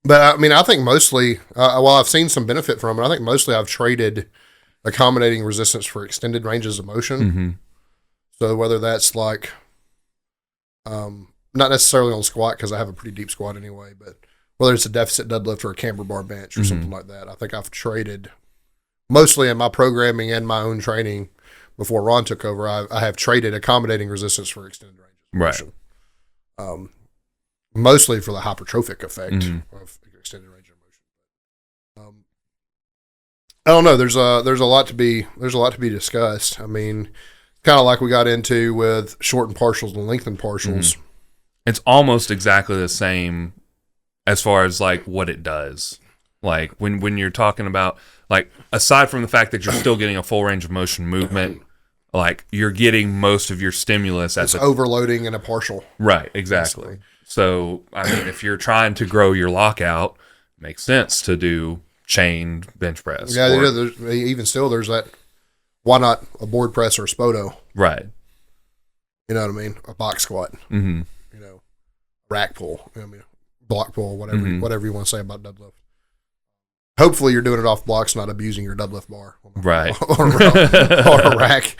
But I mean, I think mostly, while I've seen some benefit from it, I think mostly I've traded accommodating resistance for extended ranges of motion. Mm-hmm. So whether that's not necessarily on squat because I have a pretty deep squat anyway, but whether it's a deficit deadlift or a camber bar bench or something like that, I think I've traded mostly in my programming and my own training before Ron took over. I have traded accommodating resistance for extended ranges of motion. Right. Mostly for the hypertrophic effect of extended range of motion. I don't know. There's a lot to be discussed. I mean, kind of like we got into with shortened partials and lengthened partials. It's almost exactly the same as far as like what it does. Like when you're talking about, like, aside from the fact that you're still getting a full range of motion movement, like you're getting most of your stimulus as overloading in a partial. Right, exactly. Basically. So, I mean, if you're trying to grow your lockout, it makes sense to do chained bench press. Yeah, even still, there's that, why not a board press or a Spoto? Right. You know what I mean? A box squat. Mm-hmm. Rack pull. I mean, block pull, whatever you want to say about deadlift. Hopefully you're doing it off blocks, not abusing your deadlift bar. Right. or a rack.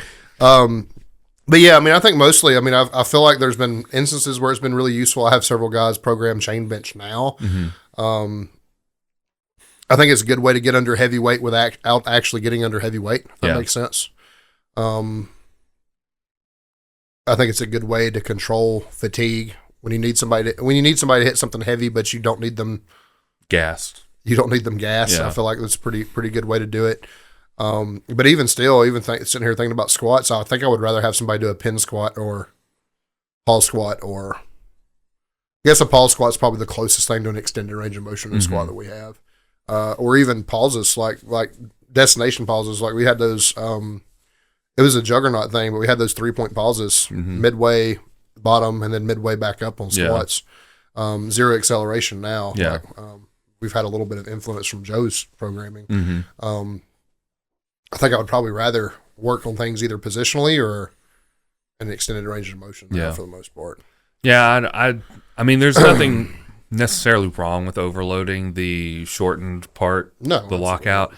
But yeah, I mean, I think mostly, I feel like there's been instances where it's been really useful. I have several guys program chain bench now. Mm-hmm. I think it's a good way to get under heavy weight without actually getting under heavy weight. If that makes sense. I think it's a good way to control fatigue when you need somebody to hit something heavy, but you don't need them gassed. You don't need them gassed. Yeah. I feel like that's a pretty good way to do it. But even still, sitting here thinking about squats, I think I would rather have somebody do a pin squat or pause squat, or I guess a pause squat is probably the closest thing to an extended range of motion in squat that we have. Or even pauses like destination pauses. Like we had those, it was a juggernaut thing, but we had those 3-point pauses midway bottom and then midway back up on squats. 0 acceleration now. Yeah. we've had a little bit of influence from Joe's programming. Mm-hmm. I think I would probably rather work on things either positionally or an extended range of motion for the most part. Yeah, I mean, there's nothing necessarily wrong with overloading the shortened part, the lockout.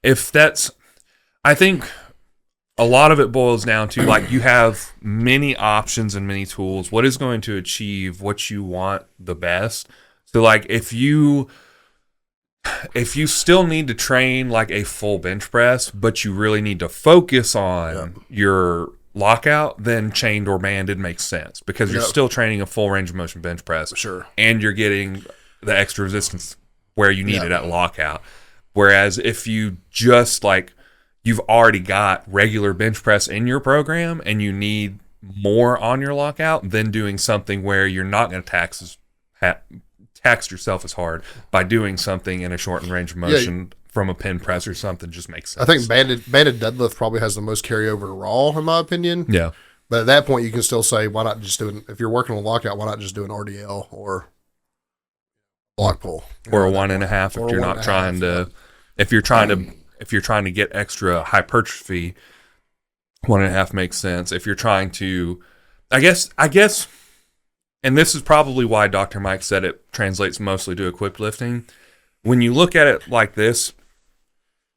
If that's, I think a lot of it boils down to, like, you have many options and many tools. What is going to achieve what you want the best? So, like, if you still need to train like a full bench press, but you really need to focus on your lockout, then chained or banded makes sense because you're still training a full range of motion bench press. Sure. And you're getting the extra resistance where you need it at lockout. Whereas if you just like, you've already got regular bench press in your program and you need more on your lockout, then doing something where you're not going to tax yourself as hard by doing something in a shortened range of motion from a pin press or something just makes sense. I think banded deadlift probably has the most carryover to raw, in my opinion. Yeah. But at that point, you can still say, why not just do if you're working on lockout, why not just do an RDL or block pull? Or a 1.5 if you're not trying to, if you're trying to get extra hypertrophy, 1.5 makes sense. If you're trying to, I guess, and this is probably why Dr. Mike said it translates mostly to equipped lifting. When you look at it like this,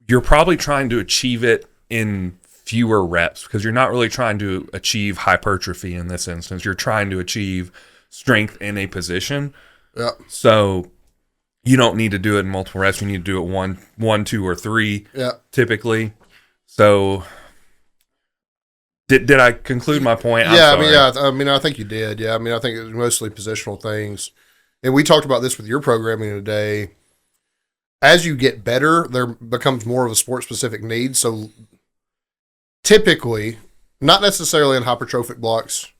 you're probably trying to achieve it in fewer reps because you're not really trying to achieve hypertrophy in this instance. You're trying to achieve strength in a position. Yeah. So you don't need to do it in multiple reps. You need to do it one, 2, or 3 typically. So did I conclude my point? Yeah, I mean, I think you did. Yeah, I mean, I think it was mostly positional things. And we talked about this with your programming today. As you get better, there becomes more of a sport-specific need. So typically, not necessarily in hypertrophic blocks,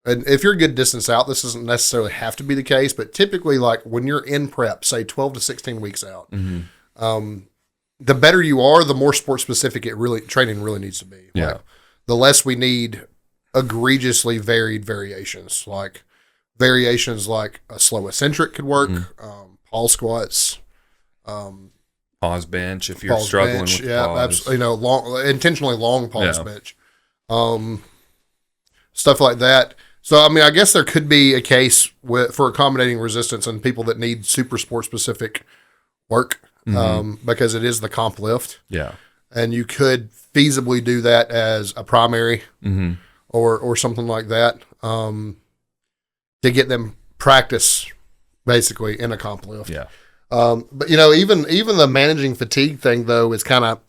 and if you're a good distance out, this doesn't necessarily have to be the case, but typically, like when you're in prep, say 12 to 16 weeks out, the better you are, the more sport-specific training really needs to be. Yeah. Like, the less we need egregiously varied variations, like a slow eccentric could work, pause squats, pause bench if you're struggling with pause. Absolutely, intentionally long pause bench, stuff like that. So, I mean, I guess there could be a case for accommodating resistance in people that need super sport specific work, because it is the comp lift. Yeah, and you could feasibly do that as a primary or something like that, to get them practice basically in a comp lift. Yeah. But even the managing fatigue thing though is kind of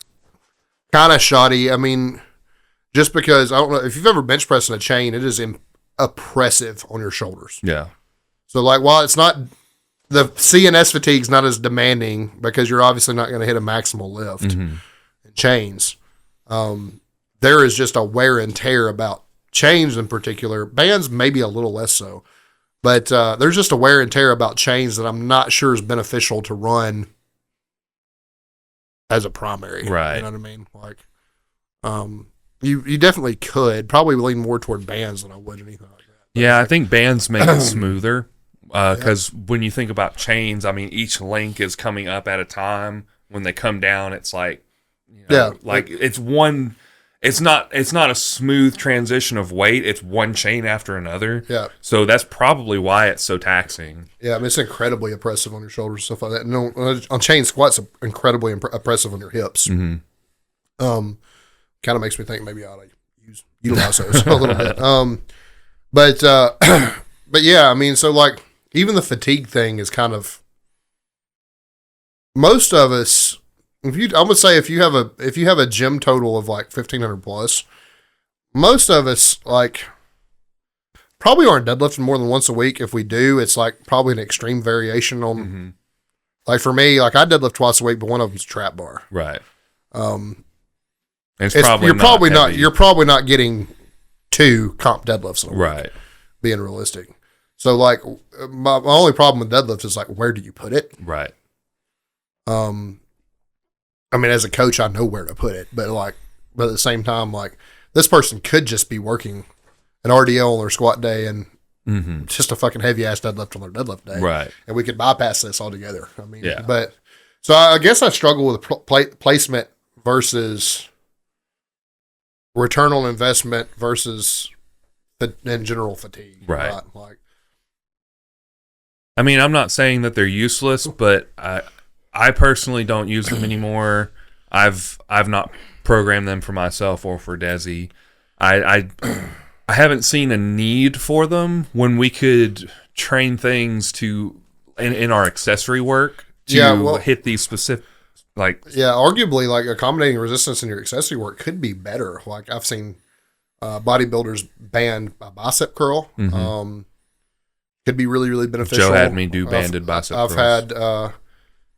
shoddy. I mean, just because I don't know if you've ever bench pressed in a chain, it is oppressive on your shoulders. Yeah. So like, while it's not, the CNS fatigue's not as demanding because you're obviously not going to hit a maximal lift in chains. There is just a wear and tear about chains in particular. Bands maybe a little less so. But there's just a wear and tear about chains that I'm not sure is beneficial to run as a primary. Right. You know what I mean? Like, you definitely could probably lean more toward bands than I would anything like that. But yeah, I think bands make it smoother because when you think about chains, I mean, each link is coming up at a time. When they come down, it's like, it's one. It's not a smooth transition of weight. It's one chain after another. Yeah. So that's probably why it's so taxing. Yeah, I mean, it's incredibly oppressive on your shoulders and stuff like that. No, on chain squats, incredibly oppressive on your hips. Mm-hmm. Kind of makes me think maybe I ought to utilize those a little bit. But yeah, I mean, so like even the fatigue thing is kind of, most of us. I would say if you have a gym total of like 1,500 plus, most of us like probably aren't deadlifting more than once a week. If we do, it's like probably an extreme variation on. Like for me, like I deadlift twice a week, but one of them's trap bar. Right. You're probably not getting 2 comp deadlifts in a week. Right. Being realistic. So like my only problem with deadlift is like, where do you put it? Right. I mean, as a coach, I know where to put it, but at the same time, like this person could just be working an RDL on their squat day and just a fucking heavy ass deadlift on their deadlift day. Right. And we could bypass this altogether. I mean, but so I guess I struggle with placement versus return on investment versus in general fatigue. Right. Like, I mean, I'm not saying that they're useless, but I personally don't use them anymore. I've not programmed them for myself or for Desi. I haven't seen a need for them when we could train things to in our accessory work to hit these specific arguably like accommodating resistance in your accessory work could be better. Like I've seen bodybuilders band a bicep curl. Could be really, really beneficial. Joe had me do banded bicep curls. I've had,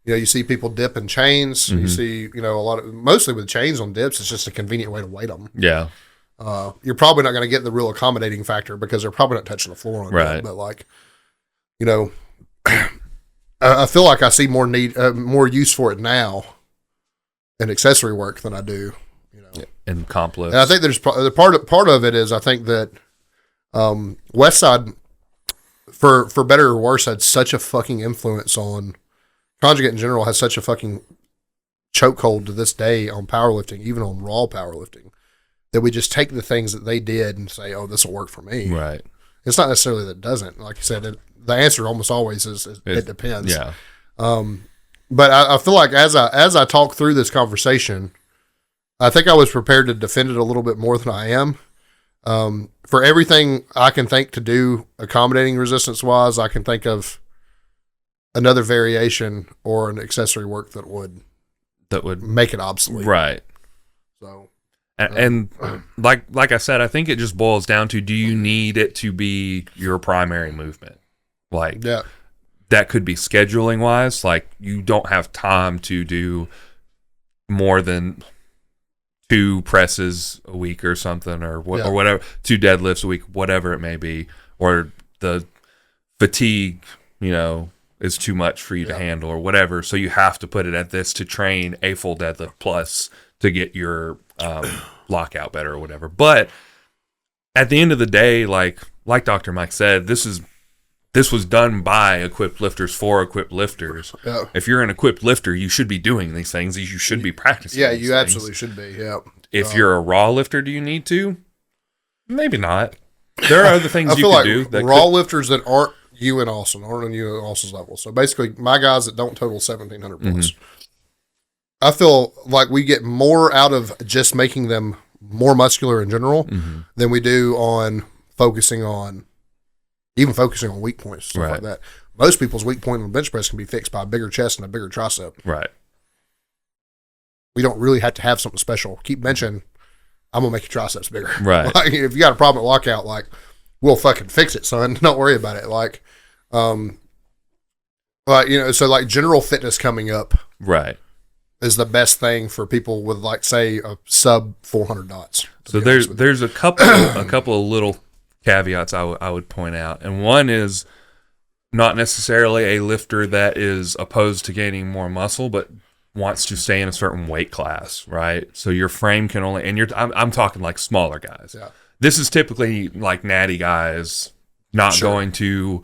you see people dip in chains. You see, mostly with chains on dips, it's just a convenient way to weight them. Yeah. You're probably not going to get the real accommodating factor because they're probably not touching the floor on right. Dip, but like, I feel like I see more use for it now in accessory work than I do, in comp lifts. And I think there's part of it is I think that Westside, for better or worse, had such a fucking influence on Conjugate in general, has such a fucking chokehold to this day on powerlifting, even on raw powerlifting, that we just take the things that they did and say, "Oh, this will work for me." Right. It's not necessarily that it doesn't. Like you said, the answer almost always is it depends. Yeah. But I feel like as I talk through this conversation, I think I was prepared to defend it a little bit more than I am. For everything I can think to do accommodating resistance wise, I can think of another variation or an accessory work that would make it obsolete. Right. So, and like I said, I think it just boils down to, do you need it to be your primary movement? Like, that could be scheduling wise. Like, you don't have time to do more than 2 presses a week or something, or whatever, 2 deadlifts a week, whatever it may be, or the fatigue, is too much for you to handle or whatever. So you have to put it at this to train a full deadlift plus to get your lockout better or whatever. But at the end of the day, like Dr. Mike said, this was done by equipped lifters for equipped lifters. Yeah. If you're an equipped lifter, you should be doing these things. You should be practicing. Yeah, you absolutely should be. Yeah. If you're a raw lifter, do you need to? Maybe not. There are other things you can do. That raw lifters that aren't you and Austin, aren't on you and Austin's level. So basically, my guys that don't total 1,700 plus, I feel like we get more out of just making them more muscular in general than we do on focusing on weak points, stuff like that. Most people's weak point on bench press can be fixed by a bigger chest and a bigger tricep. Right. We don't really have to have something special. Keep benching. I'm going to make your triceps bigger. Right. Like, if you got a problem at lockout, like, we'll fucking fix it, son. Don't worry about it. Like, so like general fitness coming up. Right. Is the best thing for people with, like, say, a sub 400 dots. So there's a couple of little caveats I would point out, and one is not necessarily a lifter that is opposed to gaining more muscle, but wants to stay in a certain weight class, right? So your frame can only, and I'm talking like smaller guys. Yeah. This is typically like natty guys, not going to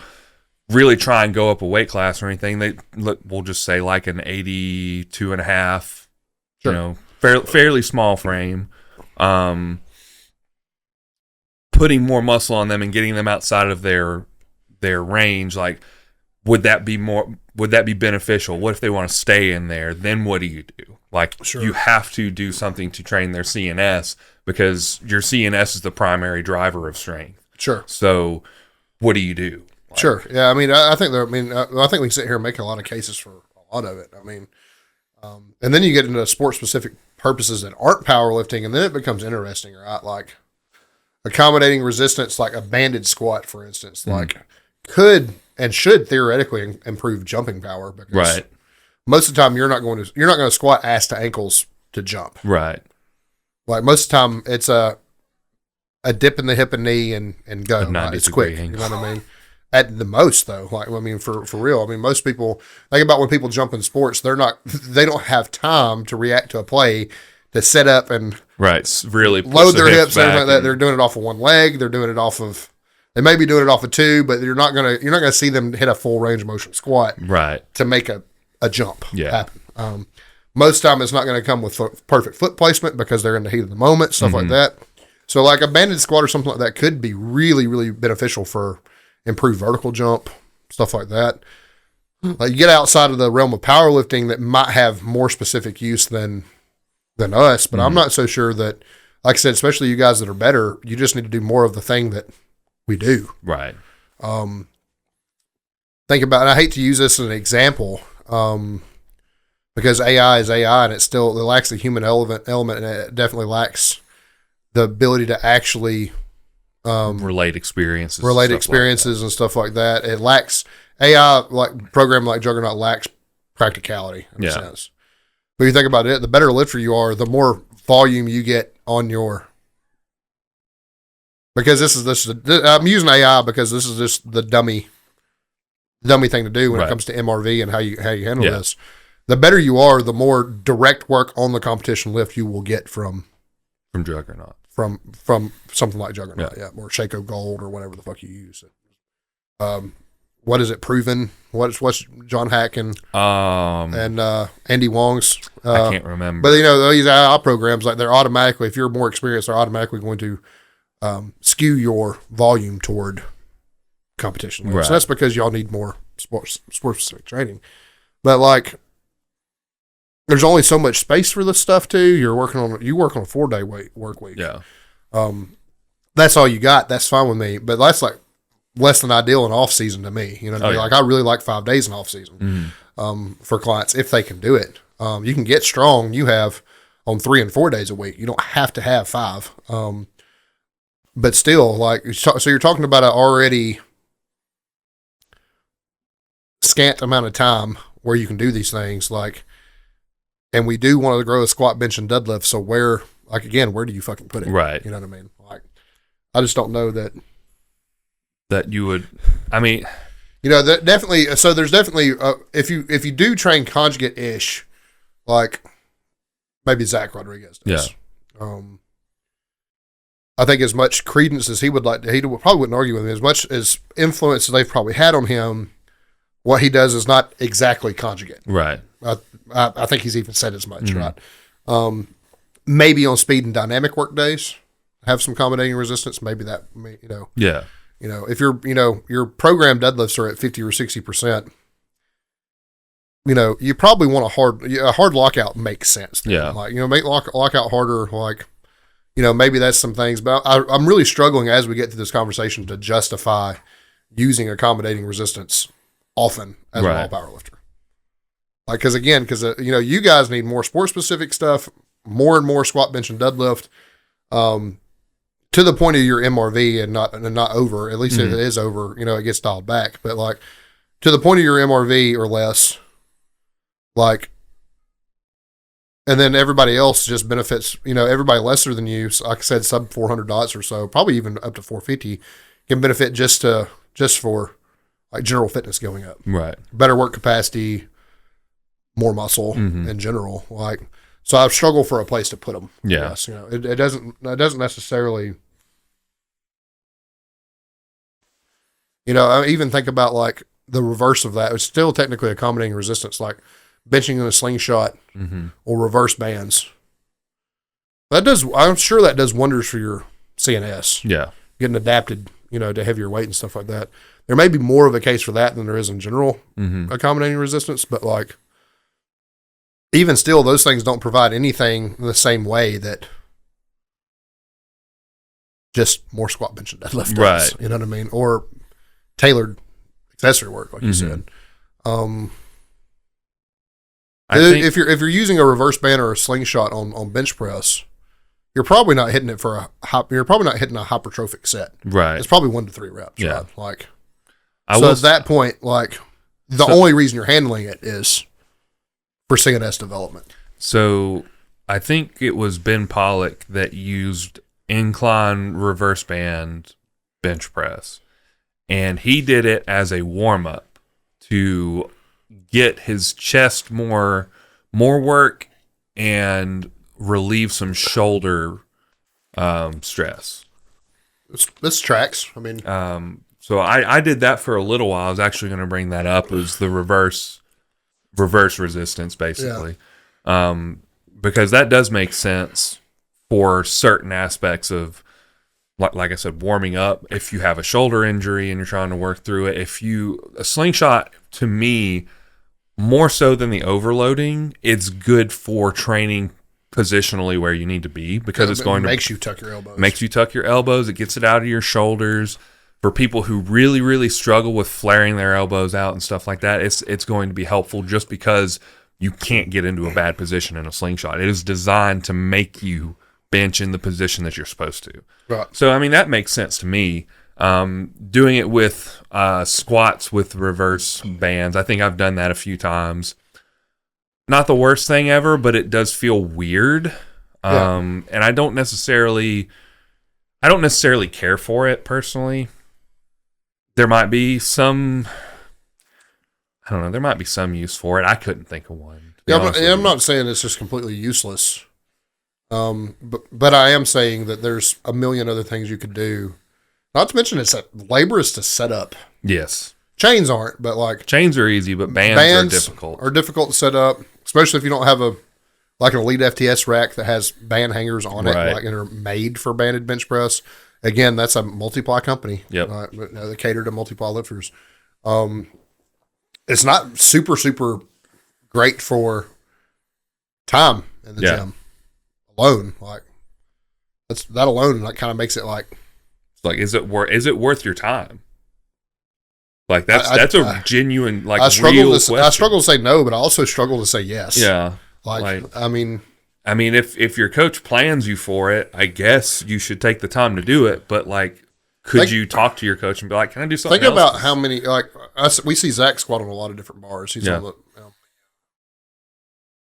really try and go up a weight class or anything. We'll just say like an 82.5, fairly small frame. Putting more muscle on them and getting them outside of their range, like, would that be beneficial? What if they want to stay in there? Then what do you do? Like, you have to do something to train their CNS, because your CNS is the primary driver of strength. Sure. So what do you do? Like, sure. Yeah. I mean, I think we can sit here and make a lot of cases for a lot of it. I mean, and then you get into sport specific purposes that aren't powerlifting, and then it becomes interesting, right? Like, accommodating resistance, like a banded squat, for instance, like could and should theoretically improve jumping power, because most of the time you're not going to squat ass to ankles to jump. Right. Like, most of the time it's a dip in the hip and knee and go. Right? It's quick. Angle. You know what I mean? At the most, though, like, I mean, for real, I mean, most people think about when people jump in sports, they don't have time to react to a play, to set up and really load their hips and everything like that. They're doing it off of one leg. They're doing it off of They may be doing it off of 2, but you're not gonna see them hit a full range of motion squat to make a jump happen. Most of the time, it's not going to come with perfect foot placement because they're in the heat of the moment, stuff like that. So, like a banded squat or something like that could be really, really beneficial for improved vertical jump, stuff like that. Like you get outside of the realm of powerlifting that might have more specific use than us, but I'm not so sure that, like I said, especially you guys that are better, you just need to do more of the thing that we do. Right. Think about it. I hate to use this as an example, because AI is AI and it lacks the human element, and it definitely lacks the ability to actually relate experiences and stuff like that. It lacks AI, like program like Juggernaut lacks practicality in a sense. But you think about it, the better lifter you are, the more volume you get on your. Because I'm using AI because this is just the dummy thing to do when it comes to MRV and how you handle this. The better you are, the more direct work on the competition lift you will get from Juggernaut. From something like Juggernaut, or Shaco Gold or whatever the fuck you use. What is it? Proven? What's John Hack and Andy Wong's? I can't remember. But these AI programs, like they're automatically, if you're more experienced, they're automatically going to skew your volume toward competition. Right. So that's because y'all need more sports specific training. But like, there's only so much space for this stuff too. You work on a 4-day work week. Yeah. That's all you got. That's fine with me. But that's like less than ideal in off season to me. You know what I mean? Like I really like 5 days in off season for clients if they can do it. You can get strong. You have on 3 and 4 days a week. You don't have to have 5. But still, like, so you're talking about an already scant amount of time where you can do these things, like, and we do want to grow a squat, bench, and deadlift. So where do you fucking put it? Right. You know what I mean? Like, I just don't know that you would. I mean, that definitely. So there's definitely if you do train conjugate-ish, like maybe Zach Rodriguez does. Yeah. I think as much credence as he would like, he probably wouldn't argue with me. As much as influence as they've probably had on him, what he does is not exactly conjugate. Right. I think he's even said as much, right? Maybe on speed and dynamic work days, have some accommodating resistance. Maybe that, Yeah. If your program deadlifts are at 50 or 60%, you probably want a hard lockout makes sense. Then. Yeah. Like, make lockout harder, like, maybe that's some things, but I'm really struggling as we get to this conversation to justify using accommodating resistance often as an all-power lifter. Like, because you guys need more sport-specific stuff, more and more squat, bench, and deadlift, to the point of your MRV and not over. At least if it is over, it gets dialed back. But like to the point of your MRV or less, like. And then everybody else just benefits, everybody lesser than you, like I said, sub $400 or so, probably even up to $450, can benefit just for like general fitness going up. Right. Better work capacity, more muscle in general. Like, so I struggle for a place to put them. Yeah. Yes, it doesn't necessarily, I even think about like the reverse of that. It's still technically accommodating resistance, like benching in a slingshot or reverse bands. I'm sure that does wonders for your CNS. Yeah. Getting adapted, to heavier weight and stuff like that. There may be more of a case for that than there is in general accommodating resistance, but like even still, those things don't provide anything the same way that just more squat, bench, and deadlift does. Right. You know what I mean? Or tailored accessory work, like you said. If you're using a reverse band or a slingshot on bench press, you're probably not hitting it you're probably not hitting a hypertrophic set. Right. It's probably 1 to 3 reps. Yeah. Right? Like, at that point, like the only reason you're handling it is for CNS development. So I think it was Ben Pollock that used incline reverse band bench press, and he did it as a warm up to get his chest more work and relieve some shoulder stress. This tracks. I mean, so I did that for a little while. I was actually going to bring that up. It was the reverse resistance, basically, because that does make sense for certain aspects of, like I said, warming up. If you have a shoulder injury and you're trying to work through it, a slingshot, to me, more so than the overloading, it's good for training positionally where you need to be, because makes you tuck your elbows. Makes you tuck your elbows. It gets it out of your shoulders. For people who really, really struggle with flaring their elbows out and stuff like that, it's going to be helpful, just because you can't get into a bad position in a slingshot. It is designed to make you bench in the position that you're supposed to. Right. So, I mean, that makes sense to me. Doing it with squats with reverse bands, I think I've done that a few times. Not the worst thing ever, but it does feel weird. And I don't necessarily care for it personally. There might be some use for it. I couldn't think of one. Yeah, I'm not saying it's just completely useless. But I am saying that there's a million other things you could do. Not to mention it's laborious to set up. Yes. Chains aren't, but like chains are easy, but bands are difficult to set up, especially if you don't have an Elite FTS rack that has band hangers on it, and are made for banded bench press. Again, that's a Multiply company. Yep. They cater to Multiply lifters. It's not super, super great for time in the gym alone. Like that alone, like kind of makes it like. It's like, is it worth your time? Like that's a genuine real question. I struggle to say no, but I also struggle to say yes. Yeah. I mean, if your coach plans you for it, I guess you should take the time to do it. But could you talk to your coach and be like, "Can I do something?" Think about how many we see Zach squat on a lot of different bars. He's on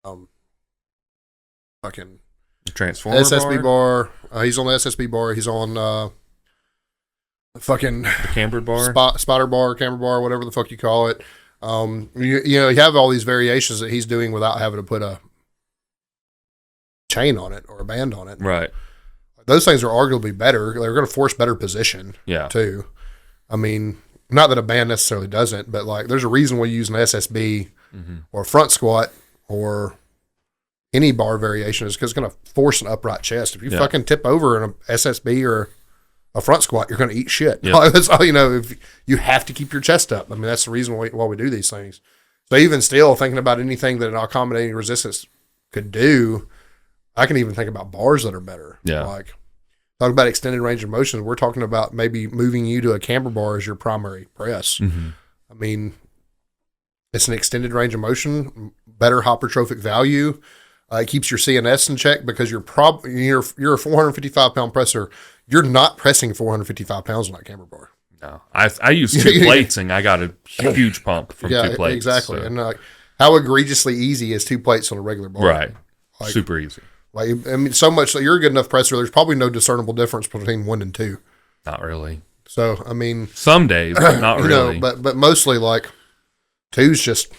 the fucking Transformer SSB bar. He's on the SSB bar. He's on fucking the cambered bar, spider bar, camber bar, whatever the fuck you call it. You have all these variations that he's doing without having to put a chain on it or a band on it. Right. Those things are arguably better. They're going to force better position. Yeah. Too. I mean, not that a band necessarily doesn't, but there's a reason we use an SSB or a front squat or any bar variation is because it's going to force an upright chest. If you fucking tip over in a SSB or a front squat, you're going to eat shit. Yep. That's all, if you have to keep your chest up. I mean, that's the reason why we do these things. So even still, thinking about anything that an accommodating resistance could do, I can even think about bars that are better. Yeah. Talk about extended range of motion. We're talking about maybe moving you to a camber bar as your primary press. Mm-hmm. I mean, it's an extended range of motion, better hypertrophic value. It keeps your CNS in check because you're a 455 pound presser. You're not pressing 455 pounds on that camber bar. No, I used 2 plates and I got a huge pump from 2 plates. Exactly. So. And how egregiously easy is 2 plates on a regular bar? Right. Super easy. So much that you're a good enough presser. There's probably no discernible difference between 1 and 2. Not really. So I mean, some days, but not really. But mostly 2's just.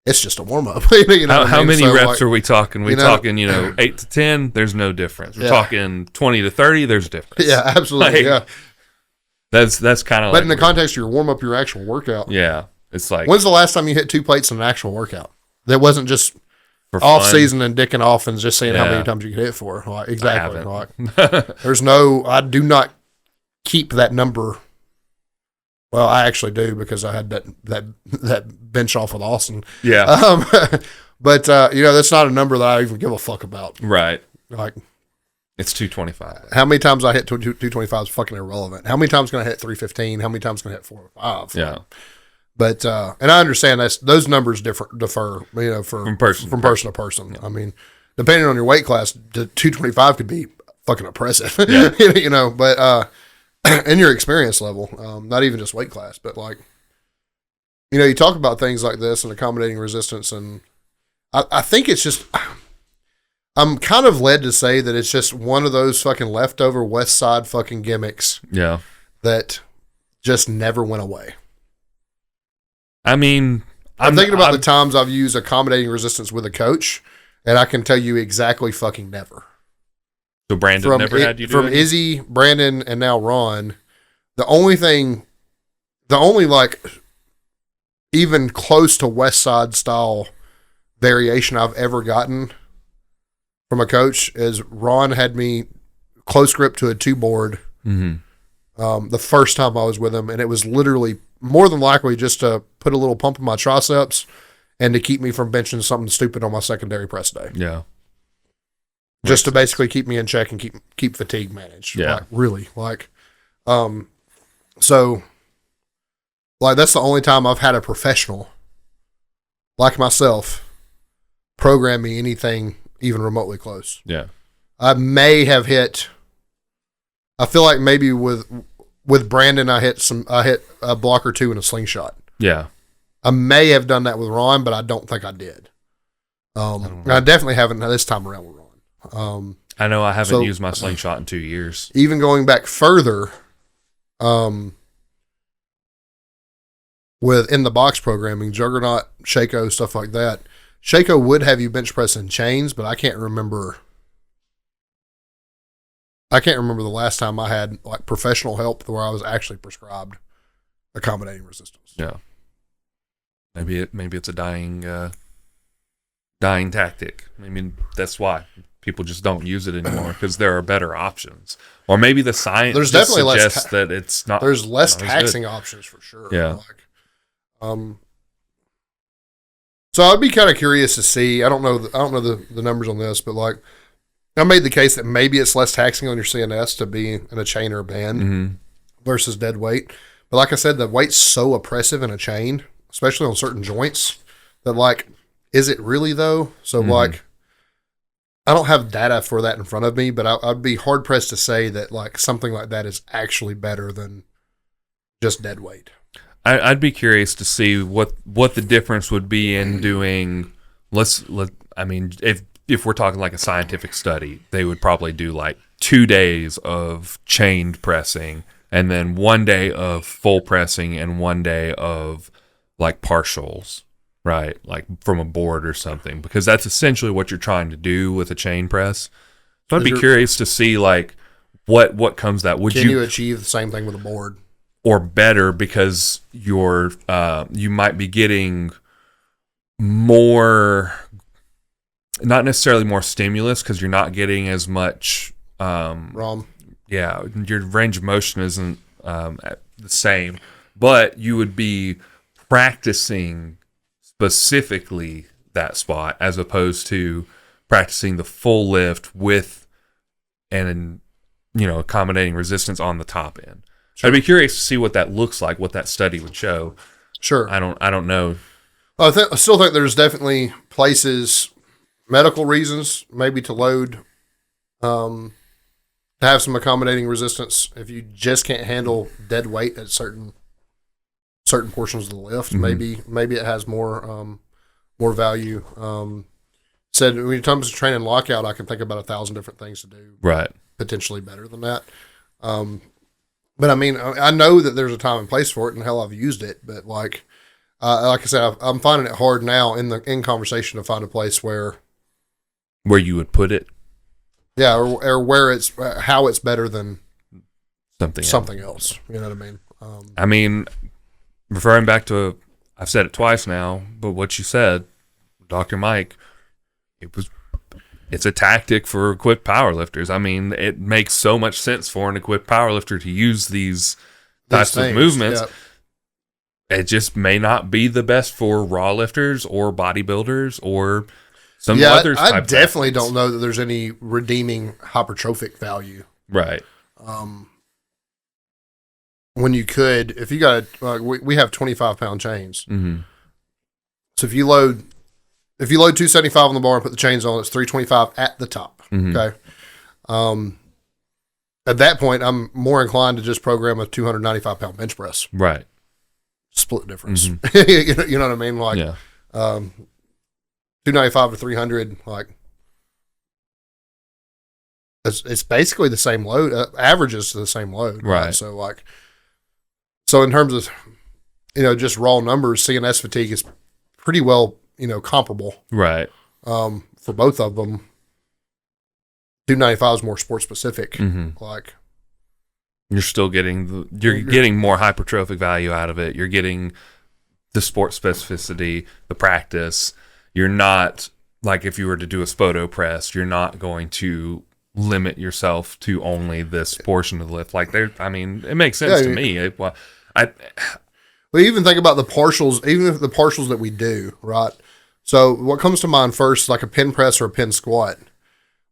It's just a warm up. How many reps are we talking? We talking 8 to 10. There's no difference. We're talking 20 to 30. There's a difference. Yeah, absolutely. That's kind of. But in the context of your warm up, your actual workout. Yeah, it's like. When's the last time you hit 2 plates in an actual workout? That wasn't just off season and dicking off and just saying how many times you could hit for. Exactly. There's no. I do not keep that number. Well, I actually do because I had that bench off with Austin. Yeah. But that's not a number that I even give a fuck about. Right. It's 225. How many times I hit 225 is fucking irrelevant. How many times can I hit 315? How many times can I hit 4 or 5? Yeah. But and I understand those numbers differ. From person to person. Yeah. I mean, depending on your weight class, the 225 could be fucking oppressive. Yeah. But. In your experience level, not even just weight class, but you talk about things like this and accommodating resistance, and I think it's just, I'm kind of led to say that it's just one of those fucking leftover West Side fucking gimmicks. Yeah. That just never went away. I mean, I'm thinking about the times I've used accommodating resistance with a coach, and I can tell you exactly fucking never. So Brandon never had you do from Izzy, Brandon, and now Ron. The only like even close to West Side style variation I've ever gotten from a coach is Ron had me close grip to a 2-board the first time I was with him, and it was literally more than likely just to put a little pump in my triceps and to keep me from benching something stupid on my secondary press day. Yeah. Just to basically keep me in check and keep fatigue managed. Yeah. Like, really. Like, so, like, that's the only time I've had a professional like myself program me anything even remotely close. Yeah. I may have hit, I feel like maybe with Brandon, I hit a block or two in a slingshot. Yeah. I may have done that with Ron, but I don't think I did. I definitely haven't this time around with Ron. I know I haven't used my slingshot in 2 years. Even going back further, with in the box programming, Juggernaut, Shaco, stuff like that. Shaco would have you bench press in chains, but I can't remember the last time I had like professional help where I was actually prescribed accommodating resistance. Yeah. Maybe it's a dying tactic. I mean, that's why people just don't use it anymore because there are better options. Or maybe the science there's definitely suggests that it's not. There's less taxing options for sure. Yeah. Like, so I'd be kind of curious to see. I don't know the numbers on this, but like I made the case that maybe it's less taxing on your CNS to be in a chain or a band versus dead weight. But like I said, the weight's so oppressive in a chain, especially on certain joints, that like, is it really though? So like, I don't have data for that in front of me, but I'd be hard pressed to say that like something like that is actually better than just dead weight. I'd be curious to see what the difference would be in doing. I mean, if we're talking like a scientific study, they would probably do like 2 days of chained pressing and then 1 day of full pressing and 1 day of like partials, right? Like from a board or something, because that's essentially what you're trying to do with a chain press. So I'd be curious to see like what comes that. Can you achieve the same thing with a board? Or better, because you might be getting more, not necessarily more stimulus, because you're not getting as much ROM. Yeah, your range of motion isn't the same, but you would be practicing specifically that spot as opposed to practicing the full lift with accommodating resistance on the top end. Sure. I'd be curious to see what that looks like, what that study would show. Sure. I don't know. I still think there's definitely places, medical reasons, maybe to load, to have some accommodating resistance. If you just can't handle dead weight at certain portions of the lift, maybe it has more value. Said when it comes to training lockout, I can think about 1,000 different things to do. Right. Potentially better than that. But I mean, I know that there's a time and place for it, and hell, I've used it. But like I said, I'm finding it hard now in conversation to find a place where you would put it. Yeah, or where it's how it's better than something else. You know what I mean? I mean, referring back to, I've said it twice now, but what you said, Dr. Mike, it's a tactic for equipped powerlifters. I mean, it makes so much sense for an equipped powerlifter to use these types of movements. Yeah. It just may not be the best for raw lifters or bodybuilders or some other type. I definitely don't know that there's any redeeming hypertrophic value. Right. When you could, if you got we have 25-pound chains. Mm-hmm. So if you load 275 on the bar and put the chains on, it's 325 at the top. Mm-hmm. Okay. At that point, I'm more inclined to just program a 295-pound bench press. Right. Split difference. Mm-hmm. you know what I mean? Like, yeah. 295 to 300, like, it's basically the same load, averages to the same load. Right. So in terms of, just raw numbers, CNS fatigue is pretty well, comparable. Right. For both of them. 295 is more sport specific. Mm-hmm. Like you're still getting getting more hypertrophic value out of it. You're getting the sport specificity, the practice. You're not like if you were to do a Spoto press, you're not going to limit yourself to only this portion of the lift. Like it makes sense to me. Well, even think about the partials, even if the partials that we do, right? So what comes to mind first, like a pin press or a pin squat,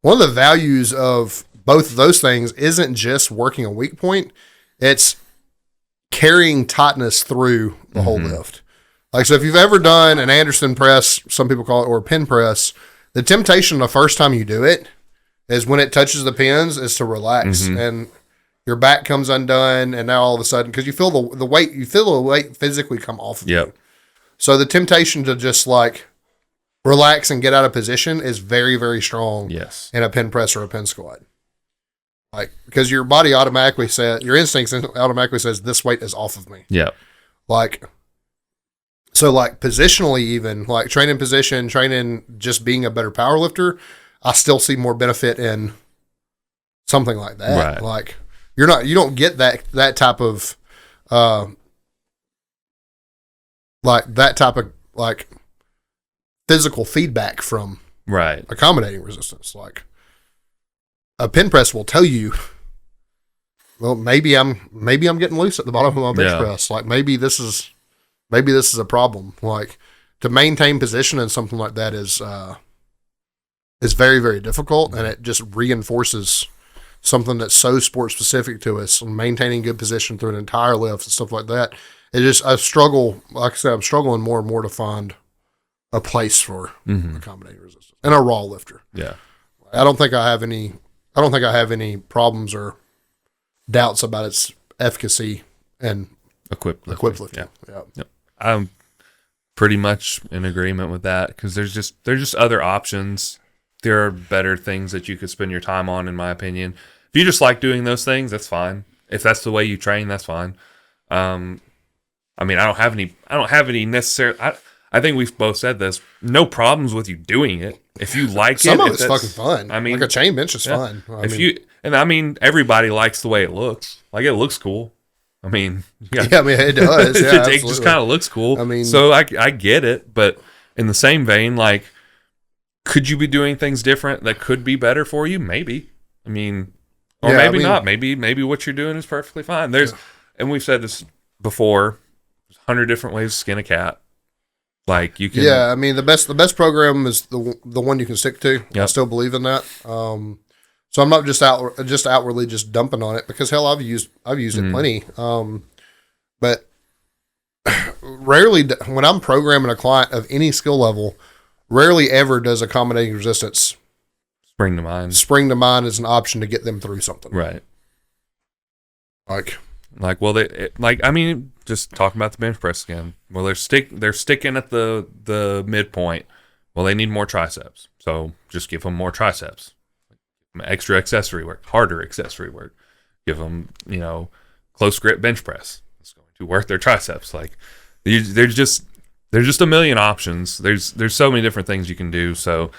one of the values of both of those things isn't just working a weak point. It's carrying tightness through the whole lift. Like, so if you've ever done an Anderson press, some people call it, or a pin press, the temptation the first time you do it is when it touches the pins is to relax and your back comes undone. And now all of a sudden, because you feel the weight physically come off of you. So the temptation to just like relax and get out of position is very, very strong in a pin press or a pin squat. Like, because your body automatically says, your instincts automatically says, this weight is off of me. Yeah. Like, so like positionally, even like training position, training just being a better power lifter, I still see more benefit in something like that. Right. Like you don't get that type of, like physical feedback from accommodating resistance. Like a pin press will tell you, well, maybe I'm getting loose at the bottom of my bench press. Like maybe this is a problem. Like to maintain position in something like that is very, very difficult, and it just reinforces something that's so sport specific to us. And maintaining good position through an entire lift and stuff like that. I struggle. Like I said, I'm struggling more and more to find a place for accommodating resistance and a raw lifter. Yeah, I don't think I have any problems or doubts about its efficacy and equipped lifting. Yeah. Yep. I'm pretty much in agreement with that because there's just other options. There are better things that you could spend your time on, in my opinion. If you just like doing those things, that's fine. If that's the way you train, that's fine. I don't have any necessary. I think we've both said this. No problems with you doing it. If you like some of it's fucking fun. I mean, like a chain bench is fun. Everybody likes the way it looks. Like it looks cool. I mean, it does. It just kind of looks cool. I mean, so I get it, but in the same vein, like, could you be doing things different that could be better for you? Maybe. I mean, or maybe not. Maybe what you're doing is perfectly fine. And we've said this before. There's 100 different ways to skin a cat. Like you can. Yeah, I mean the best program is the one you can stick to. Yep. I still believe in that. So I'm not just outwardly just dumping on it because hell, I've used it plenty. But rarely when I'm programming a client of any skill level, rarely ever does accommodating resistance spring to mind. Spring to mind as an option to get them through something. Right. Like, just talking about the bench press again. Well, they're sticking at the midpoint. Well, they need more triceps, so just give them more triceps. Extra accessory work, harder accessory work. Give them, close grip bench press. It's going to work their triceps. Like, there's just a million options. There's so many different things you can do. So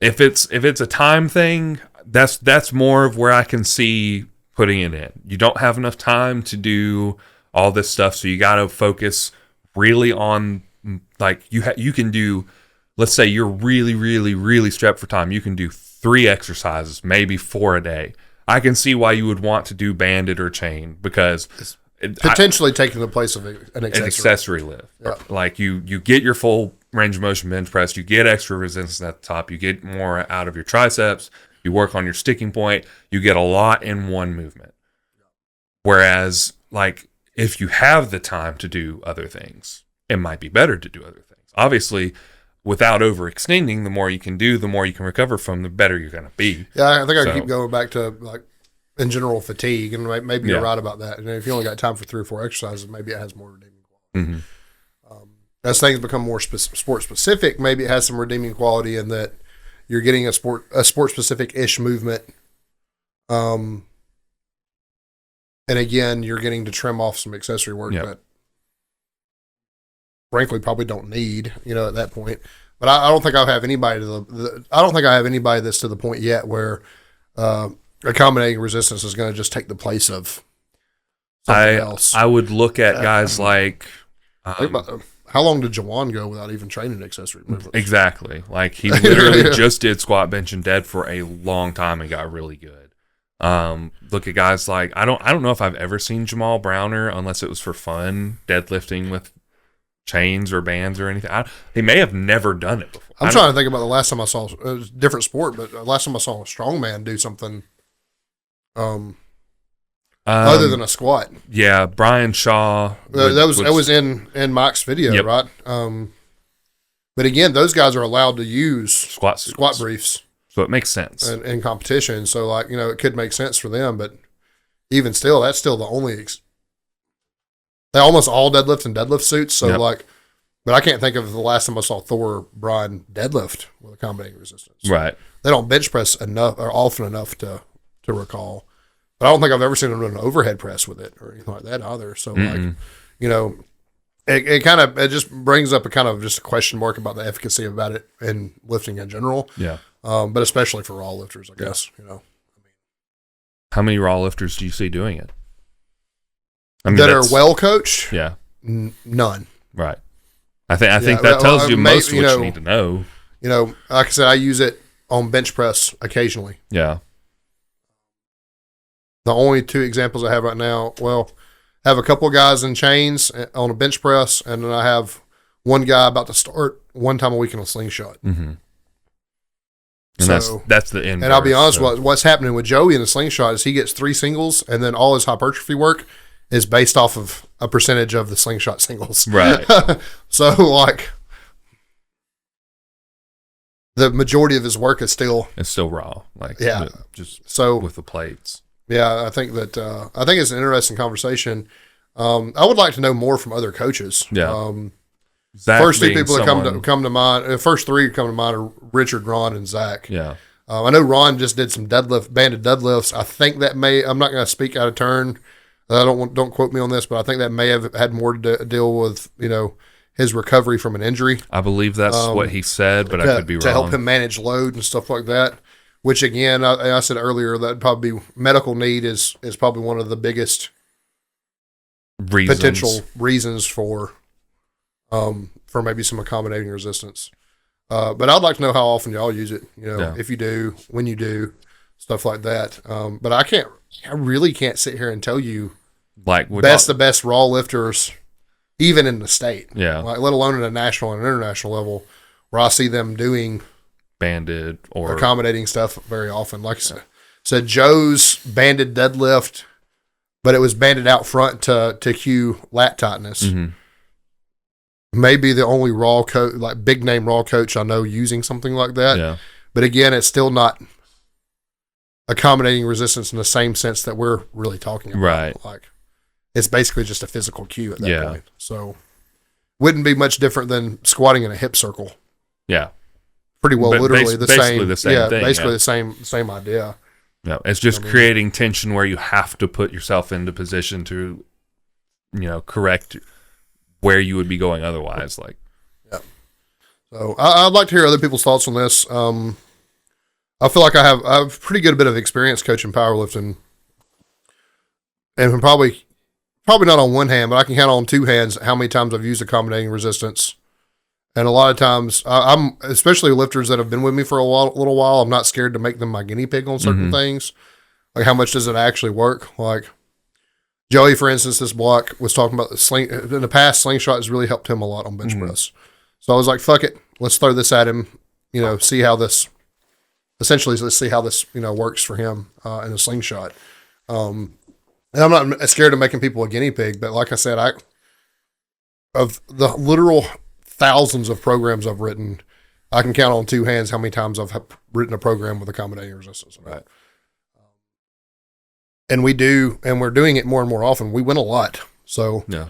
if it's a time thing, that's more of where I can see putting it in. You don't have enough time to do all this stuff, so you got to focus really on, like, you can do, let's say you're really, really, really strapped for time. You can do 3 exercises, maybe 4 a day. I can see why you would want to do banded or chain because potentially taking the place of an accessory lift. Yeah. Like you get your full range of motion bench press, you get extra resistance at the top, you get more out of your triceps, you work on your sticking point, you get a lot in one movement. Whereas, like, if you have the time to do other things, it might be better to do other things. Obviously, without overextending, the more you can do, the more you can recover from, the better you're going to be. Yeah, I think I keep going back to, like, in general fatigue, and maybe you're right about that. And if you only got time for 3 or 4 exercises, maybe it has more redeeming quality. Mm-hmm. As things become more sport specific, maybe it has some redeeming quality in that you're getting a sport specific ish movement. And again, you're getting to trim off some accessory work that frankly probably don't need, at that point. But I don't think I have anybody I don't think I have anybody that's to the point yet where accommodating resistance is going to just take the place of something else. I would look at guys like. How long did Jawan go without even training accessory movements? Exactly. Like he literally just did squat, bench, and dead for a long time and got really good. Look at guys like I don't know if I've ever seen Jamal Browner unless it was for fun, deadlifting with chains or bands or anything. He may have never done it before. I'm trying to think about the last time I saw it was a different sport, but the last time I saw a strongman do something other than a squat. Yeah, Brian Shaw. That was in Mike's video, yep. Right? But again, those guys are allowed to use squat briefs. So it makes sense. In competition. So, like, it could make sense for them, but even still, that's still the only they almost all deadlift in deadlift suits. So, yep. But I can't think of the last time I saw Thor Brian deadlift with accommodating resistance. Right. They don't bench press enough or often enough to recall. But I don't think I've ever seen them do an overhead press with it or anything like that either. So, it just brings up a kind of just a question mark about the efficacy about it in lifting in general. Yeah. But especially for raw lifters, I guess, How many raw lifters do you see doing it? That are well coached? Yeah. None. Right. I think that tells you most of what you need to know. Like I said, I use it on bench press occasionally. Yeah. The only two examples I have right now, I have a couple of guys in chains on a bench press, and then I have one guy about to start one time a week in a slingshot. Mm-hmm. And so, that's the end. And I'll be honest, what's happening with Joey in the slingshot is he gets 3 singles, and then all his hypertrophy work is based off of a percentage of the slingshot singles. Right. So, the majority of his work is still... It's still raw. Just with the plates. Yeah, I think that I think it's an interesting conversation. I would like to know more from other coaches. Yeah. First 2 people that come to mind, first 3 come to mind are Richard, Ron, and Zach. Yeah. I know Ron just did some banded deadlifts. I think that I'm not going to speak out of turn. Don't quote me on this, but I think that may have had more to deal with, his recovery from an injury. I believe that's what he said, but I could be wrong. To help him manage load and stuff like that. Which again, I said earlier, that probably medical need is probably one of the biggest potential reasons for maybe some accommodating resistance. But I'd like to know how often y'all use it. If you do, when you do, stuff like that. But I really can't sit here and tell you the best raw lifters, even in the state. Yeah. Let alone at a national and international level, where I see them doing banded or accommodating stuff very often. Like I said, Joe's banded deadlift, but it was banded out front to cue lat tightness. Mm-hmm. Maybe the only raw coach, big name raw coach I know using something like that. Yeah. But again, it's still not accommodating resistance in the same sense that we're really talking about. Right. It's basically just a physical cue at that point. So wouldn't be much different than squatting in a hip circle. Yeah. Pretty well, literally the same thing. Basically the same idea. Yeah, it's just creating tension where you have to put yourself into position to, correct where you would be going otherwise. Yeah. So I'd like to hear other people's thoughts on this. I feel like I have a pretty good bit of experience coaching powerlifting, and probably not on one hand, but I can count on 2 hands how many times I've used accommodating resistance. And a lot of times, I'm especially lifters that have been with me for a little while. I'm not scared to make them my guinea pig on certain things. Like, how much does it actually work? Like Joey, for instance, this block was talking about in the past, slingshot has really helped him a lot on bench press. So I was like, fuck it, let's throw this at him. See how this works for him in a slingshot. And I'm not scared of making people a guinea pig, but like I said, of the literal thousands of programs I've written, I can count on 2 hands how many times I've written a program with accommodating resistance. Right. And we're doing it more and more often. We win a lot. So, yeah.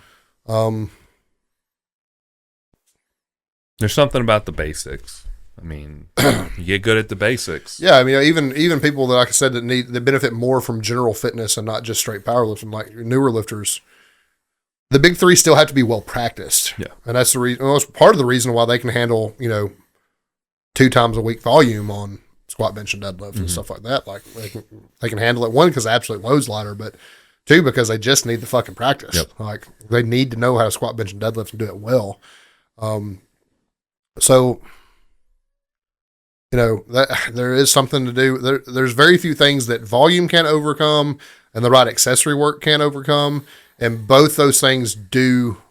There's something about the basics. I mean, you get good at the basics. Yeah. I mean, even people that, like I said, that benefit more from general fitness and not just straight powerlifting, like newer lifters, the big 3 still have to be well practiced. Yeah. And that's the reason, part of the reason why they can handle, 2 times a week volume on squat, bench, and deadlift and stuff like that. Like they can handle it. One, because the absolute load's lighter, but two, because they just need the fucking practice. Yep. Like they need to know how to squat, bench, and deadlift and do it well. So, that there is something to do. There's very few things that volume can't overcome and the right accessory work can't overcome. And both those things do,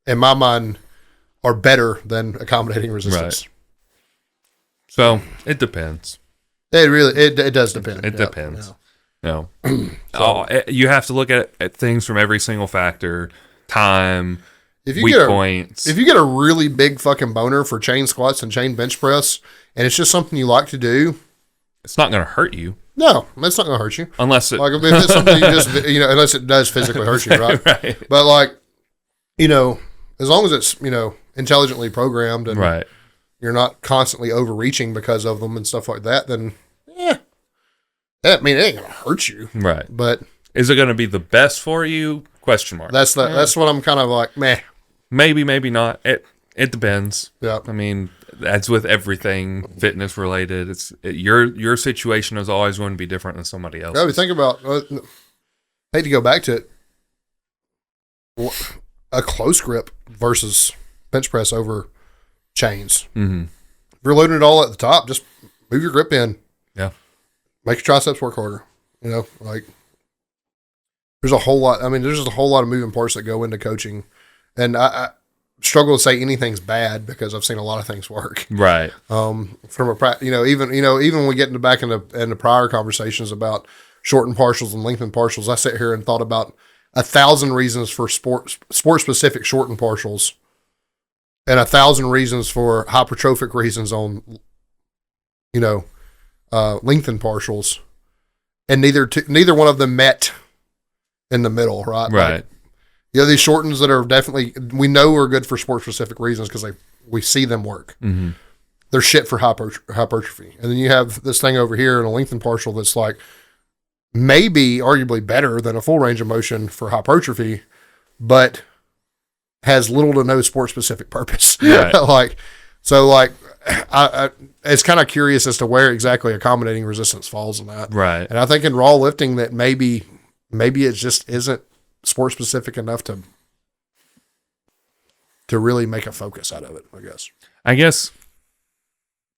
in my mind, are better than accommodating resistance. Right. So it depends. It does depend. It depends. No. You have to look at things from every single factor, time, weak points. If you get a really big fucking boner for chain squats and chain bench press, and it's just something you like to do, it's not going to hurt you. No, it's not going to hurt you. Unless it... Like, if it's something you just, unless it does physically hurt you, right? Right. But, like, as long as it's, intelligently programmed and right. you're not constantly overreaching because of them and stuff like that, then, it ain't going to hurt you. Right. But... is it going to be the best for you? Question mark. That's what I'm kind of like, meh. Maybe, maybe not. It depends. Yeah. I mean, that's with everything fitness related. Your situation is always going to be different than somebody else. Yeah, think about. I hate to go back to it. A close grip versus bench press over chains. Mm-hmm. If you're loading it all at the top, just move your grip in. Yeah. Make your triceps work harder. There's a whole lot. I mean, there's just a whole lot of moving parts that go into coaching, and I struggle to say anything's bad because I've seen a lot of things work. Right. From even when we get into prior conversations about shortened partials and lengthened partials, I sit here and thought about 1,000 reasons for sport specific shortened partials, and 1,000 reasons for hypertrophic reasons on, lengthened partials, and neither one of them met in the middle, right? Right. These shortens that are definitely, we know are good for sport specific reasons because we see them work. Mm-hmm. They're shit for hypertrophy. And then you have this thing over here in a lengthened partial that's like maybe arguably better than a full range of motion for hypertrophy, but has little to no sport specific purpose. Right. I it's kind of curious as to where exactly accommodating resistance falls in that. Right. And I think in raw lifting that maybe it just isn't sport specific enough to really make a focus out of it, I guess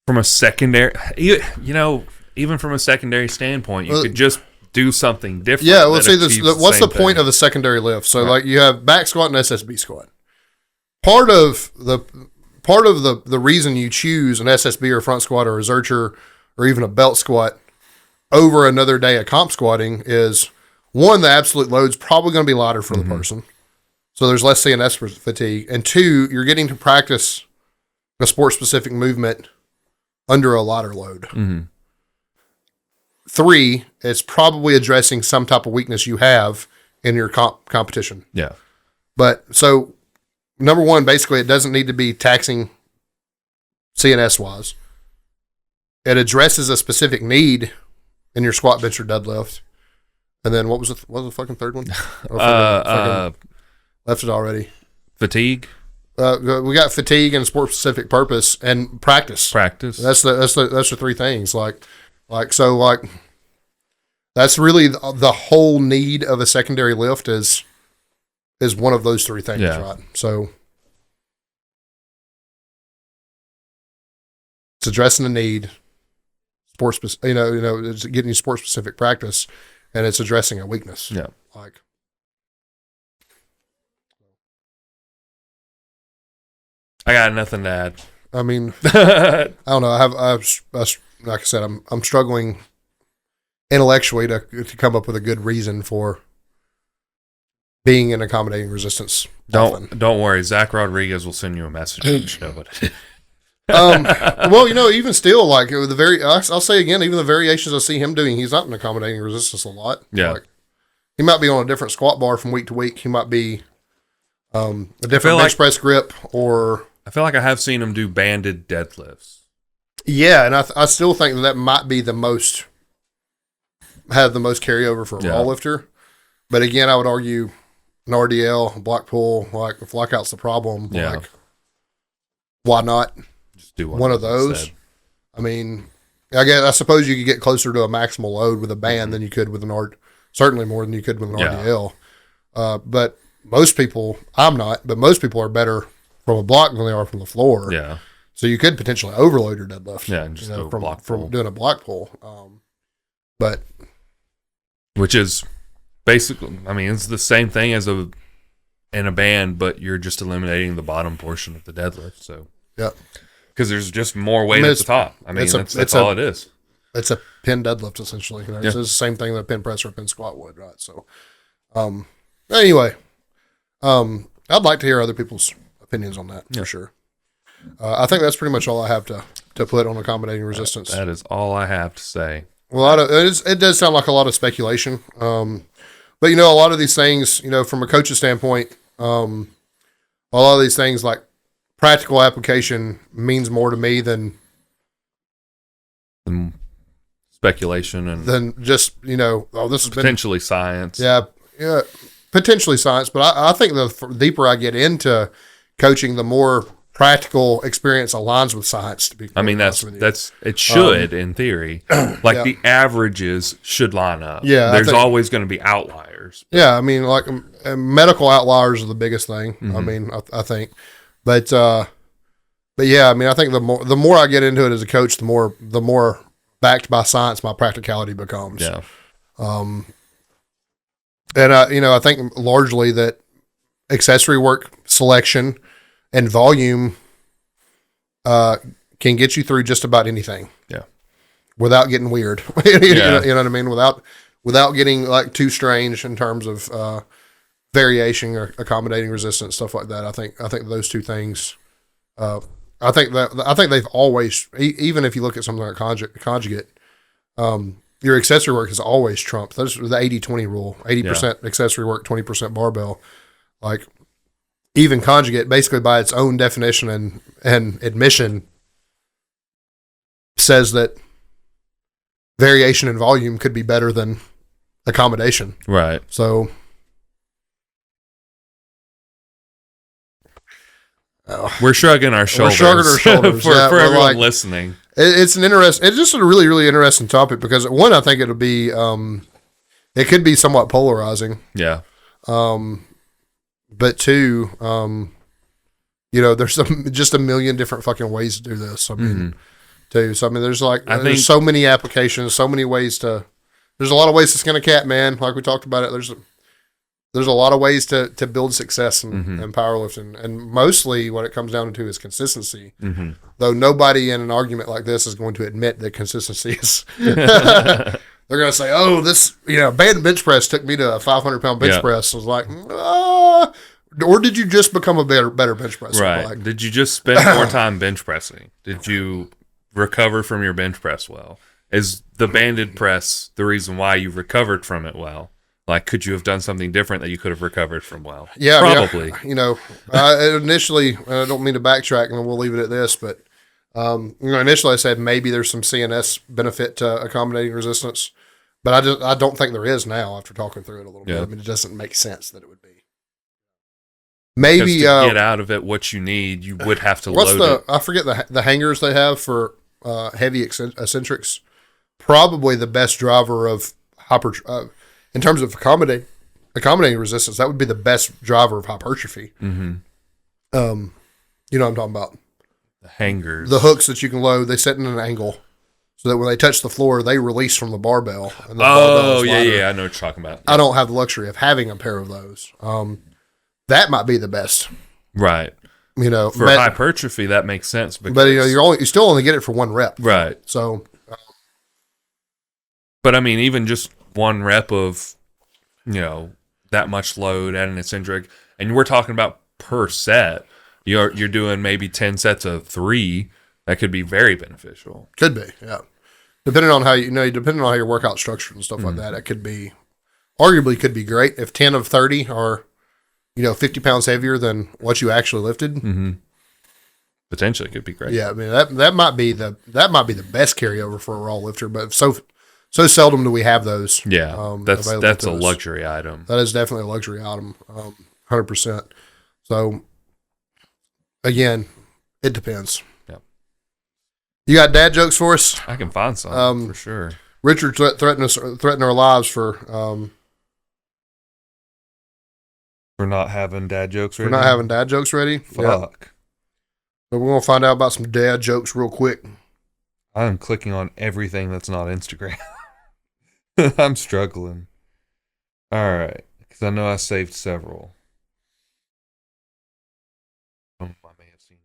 from a secondary, even from a secondary standpoint, you could just do something different. Yeah, let's see this. What's the point of a secondary lift? So like you have back squat and SSB squat. Part of the reason you choose an SSB or front squat or a Zercher or even a belt squat over another day of comp squatting is, one, the absolute load's probably going to be lighter for the person. So there's less CNS fatigue. And two, you're getting to practice a sport-specific movement under a lighter load. Mm-hmm. Three, it's probably addressing some type of weakness you have in your competition. Yeah. But so, number one, basically, it doesn't need to be taxing CNS-wise. It addresses a specific need in your squat, bench, or deadlift. And then what was the fucking third one? Left it already. Fatigue. We got fatigue and sport specific purpose and practice. That's the three things. That's really the whole need of a secondary lift is one of those three things, right? So it's addressing the need, it's getting you sport specific practice, and it's addressing a weakness. Yeah. I got nothing to add. I mean, I don't know. I like I said, I'm struggling intellectually to come up with a good reason for being in accommodating resistance. Don't worry. Zach Rodriguez will send you a message and show what it is. Well, even still, like I'll say again, even the variations I see him doing, he's not in accommodating resistance a lot. Yeah. Like, he might be on a different squat bar from week to week. He might be a different bench press grip, or I feel like I have seen him do banded deadlifts. Yeah, and I still think that might be have the most carryover for a raw lifter. But again, I would argue an RDL, block pull, like if lockout's the problem, like why not just do one of those? instead. I mean, I suppose you could get closer to a maximal load with a band than you could with an certainly more than you could with an RDL. But most people, I'm not, but most people are better from a block than they are from the floor. Yeah. So you could potentially overload your deadlift. Yeah, and just from doing a block pull. But which is basically, I mean, it's the same thing as in a band, but you're just eliminating the bottom portion of the deadlift. So yeah, because there's just more weight at the top. I mean, that's all it is. It's a pin deadlift essentially. It's the same thing that a pin press or a pin squat would, right? So, anyway, I'd like to hear other people's opinions on that for sure. I think that's pretty much all I have to put on accommodating resistance. That is all I have to say. Well, it does sound like a lot of speculation. But, a lot of these things, from a coach's standpoint, a lot of these things like practical application means more to me than speculation and than just, this is potentially science. Yeah, potentially science. But I think the deeper I get into coaching, the more practical experience aligns with science. I mean, that's it should in theory, like the averages should line up. Yeah, there's always going to be outliers. Yeah, I mean, like medical outliers are the biggest thing. Mm-hmm. I mean, I think, but yeah, I mean, I think the more I get into it as a coach, the more backed by science my practicality becomes. Yeah. And I think largely that accessory work selection and volume can get you through just about anything. Yeah. Without getting weird. You know what I mean? Without getting like too strange in terms of variation or accommodating resistance, stuff like that. I think those two things. I think they've always, even if you look at something like conjugate, your accessory work has always trumped. Those are the 80-20 rule. 80% accessory work, 20% barbell. Like, even conjugate, basically by its own definition and admission, says that variation in volume could be better than accommodation. Right. So, we're shrugging our shoulders. For everyone listening. It's just a really, really interesting topic because one, I think it'll be, it could be somewhat polarizing. Yeah. But two, there's just a million different fucking ways to do this. I mean, too. So I mean, there's so many applications, so many ways there's a lot of ways to skin a cat, man. Like we talked about it. There's a lot of ways to build success in powerlifting, and mostly what it comes down to is consistency. Mm-hmm. Though nobody in an argument like this is going to admit that consistency is. They're going to say, "Oh, this band bench press took me to a 500-pound bench press." I was like, or did you just become a better bench presser? Right? Like, did you just spend more time bench pressing? Did you recover from your bench press well? Is the banded press the reason why you recovered from it well? Like, could you have done something different that you could have recovered from well? Yeah, probably. Initially, I don't mean to backtrack, and we'll leave it at this, but initially I said maybe there's some CNS benefit to accommodating resistance, but I don't think there is now after talking through it a little bit. I mean, it doesn't make sense that it would be. Maybe to get out of it what you need, you would have to load it. I forget the hangers they have for heavy eccentrics. Probably the best driver of in terms of accommodating resistance. That would be the best driver of hypertrophy. Mm-hmm. You know what I'm talking about? The hangers, the hooks that you can load. They set in an angle so that when they touch the floor, they release from the barbell. And the barbell is lighter. Yeah, I know what you're talking about. I don't have the luxury of having a pair of those. That might be the best, right? For hypertrophy, that makes sense. But you still only get it for one rep, right? So, but I mean, even just one rep of, that much load at an eccentric, and we're talking about per set. You're doing maybe 10 sets of 3. That could be very beneficial. Could be, yeah. Depending on how depending on how your workout structured and stuff like that, it could be, arguably could be great if 10 of 30 are, 50 pounds heavier than what you actually lifted. Mm-hmm. Potentially could be great. Yeah, I mean that might be the best carryover for a raw lifter, but so seldom do we have those. Yeah, that's a luxury item. That is definitely a luxury item, 100%. So again, it depends. Yeah. You got dad jokes for us? I can find some for sure. Richard threatened our lives for not having dad jokes ready. For not having dad jokes ready. Fuck. Yeah. So we're gonna find out about some dad jokes real quick. I'm clicking on everything that's not Instagram. I'm struggling. All right, because I know I saved several. I may have seen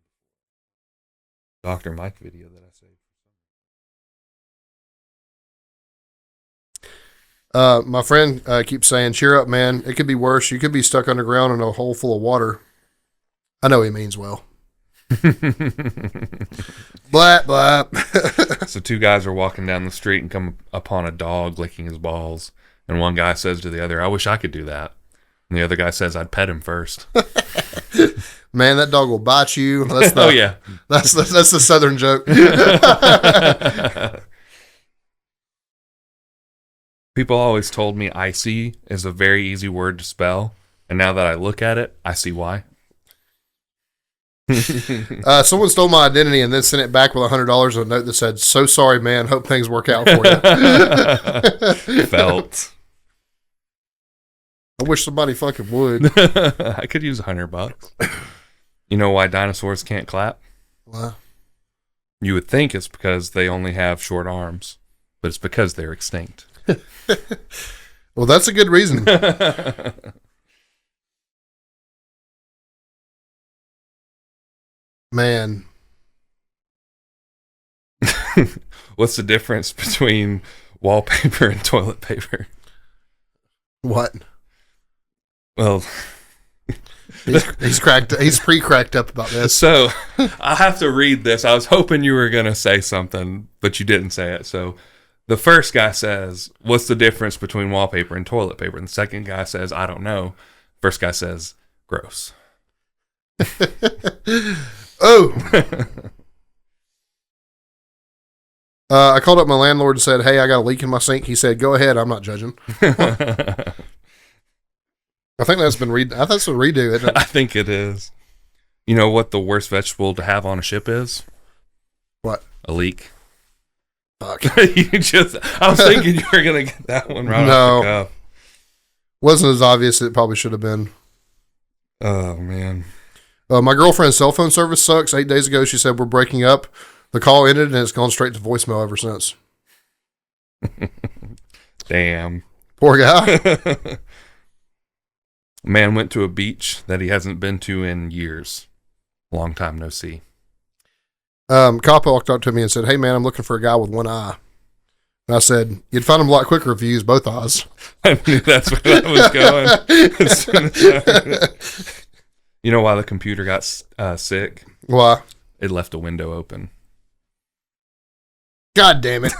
Dr. Mike video that I saved. My friend keeps saying, "Cheer up, man. It could be worse. You could be stuck underground in a hole full of water." I know he means well. Blah, blah. So two guys are walking down the street and come upon a dog licking his balls. And one guy says to the other, "I wish I could do that." And the other guy says, "I'd pet him first." Man, that dog will bite you. That's oh, yeah. That's the Southern joke. People always told me icy is a very easy word to spell. And now that I look at it, I see why. Someone stole my identity and then sent it back with $100 on a note that said, "So sorry, man. Hope things work out for you." Felt. I wish somebody fucking would. I could use $100. You know why dinosaurs can't clap? Why? You would think it's because they only have short arms, but it's because they're extinct. Well, that's a good reason. Man. What's the difference between wallpaper and toilet paper? What? Well, he's cracked. He's pre-cracked up about this. So I have to read this. I was hoping you were going to say something, but you didn't say it. So the first guy says, "What's the difference between wallpaper and toilet paper?" And the second guy says, "I don't know." First guy says, "Gross." Oh. I called up my landlord and said, "Hey, I got a leak in my sink." He said, "Go ahead. I'm not judging." I think that's been I think that's a redo, isn't it? I think it is. You know what the worst vegetable to have on a ship is? What? A leak. Fuck. I was thinking you were going to get that one right off the cuff. Wasn't as obvious as it probably should have been. Oh, man. My girlfriend's cell phone service sucks. 8 days ago, she said we're breaking up. The call ended, and it's gone straight to voicemail ever since. Damn. Poor guy. Man went to a beach that he hasn't been to in years. Long time no see. Cop walked up to me and said, "Hey, man, I'm looking for a guy with one eye." And I said, "You'd find him a lot quicker if you used both eyes." I knew that's where I was going. As soon as you know why the computer got sick? Why? It left a window open. God damn it.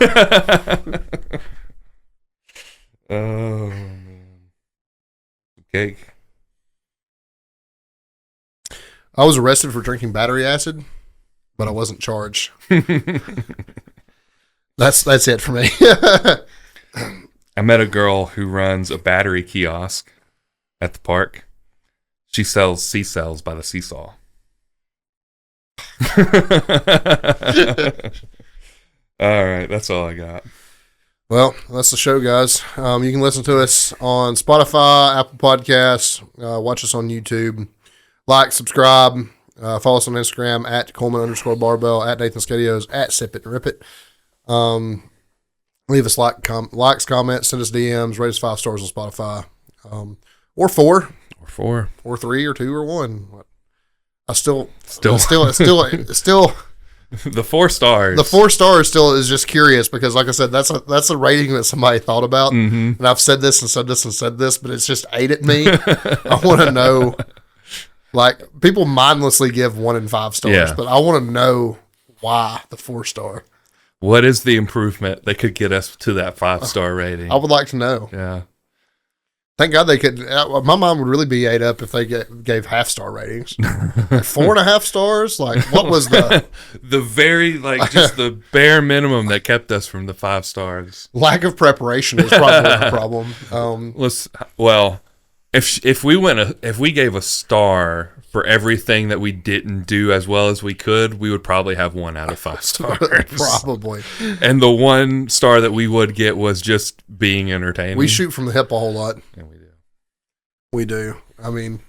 Oh, man. Cake. I was arrested for drinking battery acid, but I wasn't charged. That's it for me. I met a girl who runs a battery kiosk at the park. She sells seashells by the seesaw. All right, that's all I got. Well, that's the show, guys. You can listen to us on Spotify, Apple Podcasts, watch us on YouTube, like, subscribe, follow us on Instagram at Coleman_Barbell, at Nathan Skedios, at Sip It and Rip It. Leave us likes, comments, send us DMs, rate us 5 stars on Spotify, or 4, or 3, or 2, or 1. Still. The 4 stars. The 4 stars still is just curious because, like I said, that's a rating that somebody thought about, and I've said this and said this and said this, but it's just ate at me. I want to know, like, people mindlessly give 1 and 5 stars, but I want to know why the 4 star. What is the improvement that could get us to that 5-star rating? I would like to know. Yeah. Thank God they could. My mom would really be ate up if they gave half-star ratings. 4.5 stars? Like, what was the very, like, just the bare minimum that kept us from the 5 stars? Lack of preparation is probably the problem. If we gave a star for everything that we didn't do as well as we could, we would probably have 1 out of 5 stars. Probably. And the 1 star that we would get was just being entertaining. We shoot from the hip a whole lot. And we do. We do. I mean,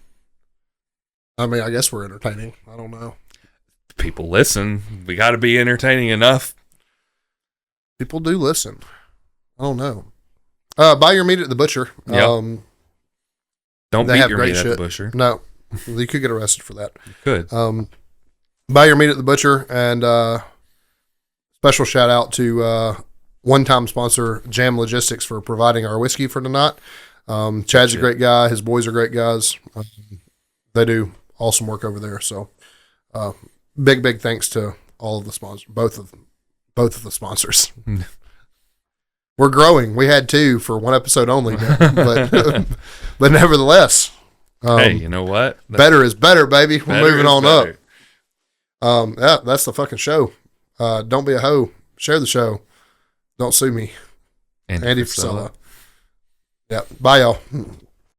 I guess we're entertaining. I don't know. People listen. We got to be entertaining enough. People do listen. I don't know. Buy your meat at the butcher. Yep. Don't beat your meat at the butcher. No, you could get arrested for that. You could. Buy your meat at the butcher, and special shout out to one-time sponsor Jam Logistics for providing our whiskey for tonight. Chad's a great guy. His boys are great guys. They do awesome work over there. So, big thanks to all of the sponsors, both of the sponsors. We're growing. We had 2 for 1 episode only, but nevertheless. Hey, you know what? Better is better, baby. We're moving on up. Yeah, that's the fucking show. Don't be a hoe. Share the show. Don't sue me. Andy Frisella. Yeah. Bye, y'all.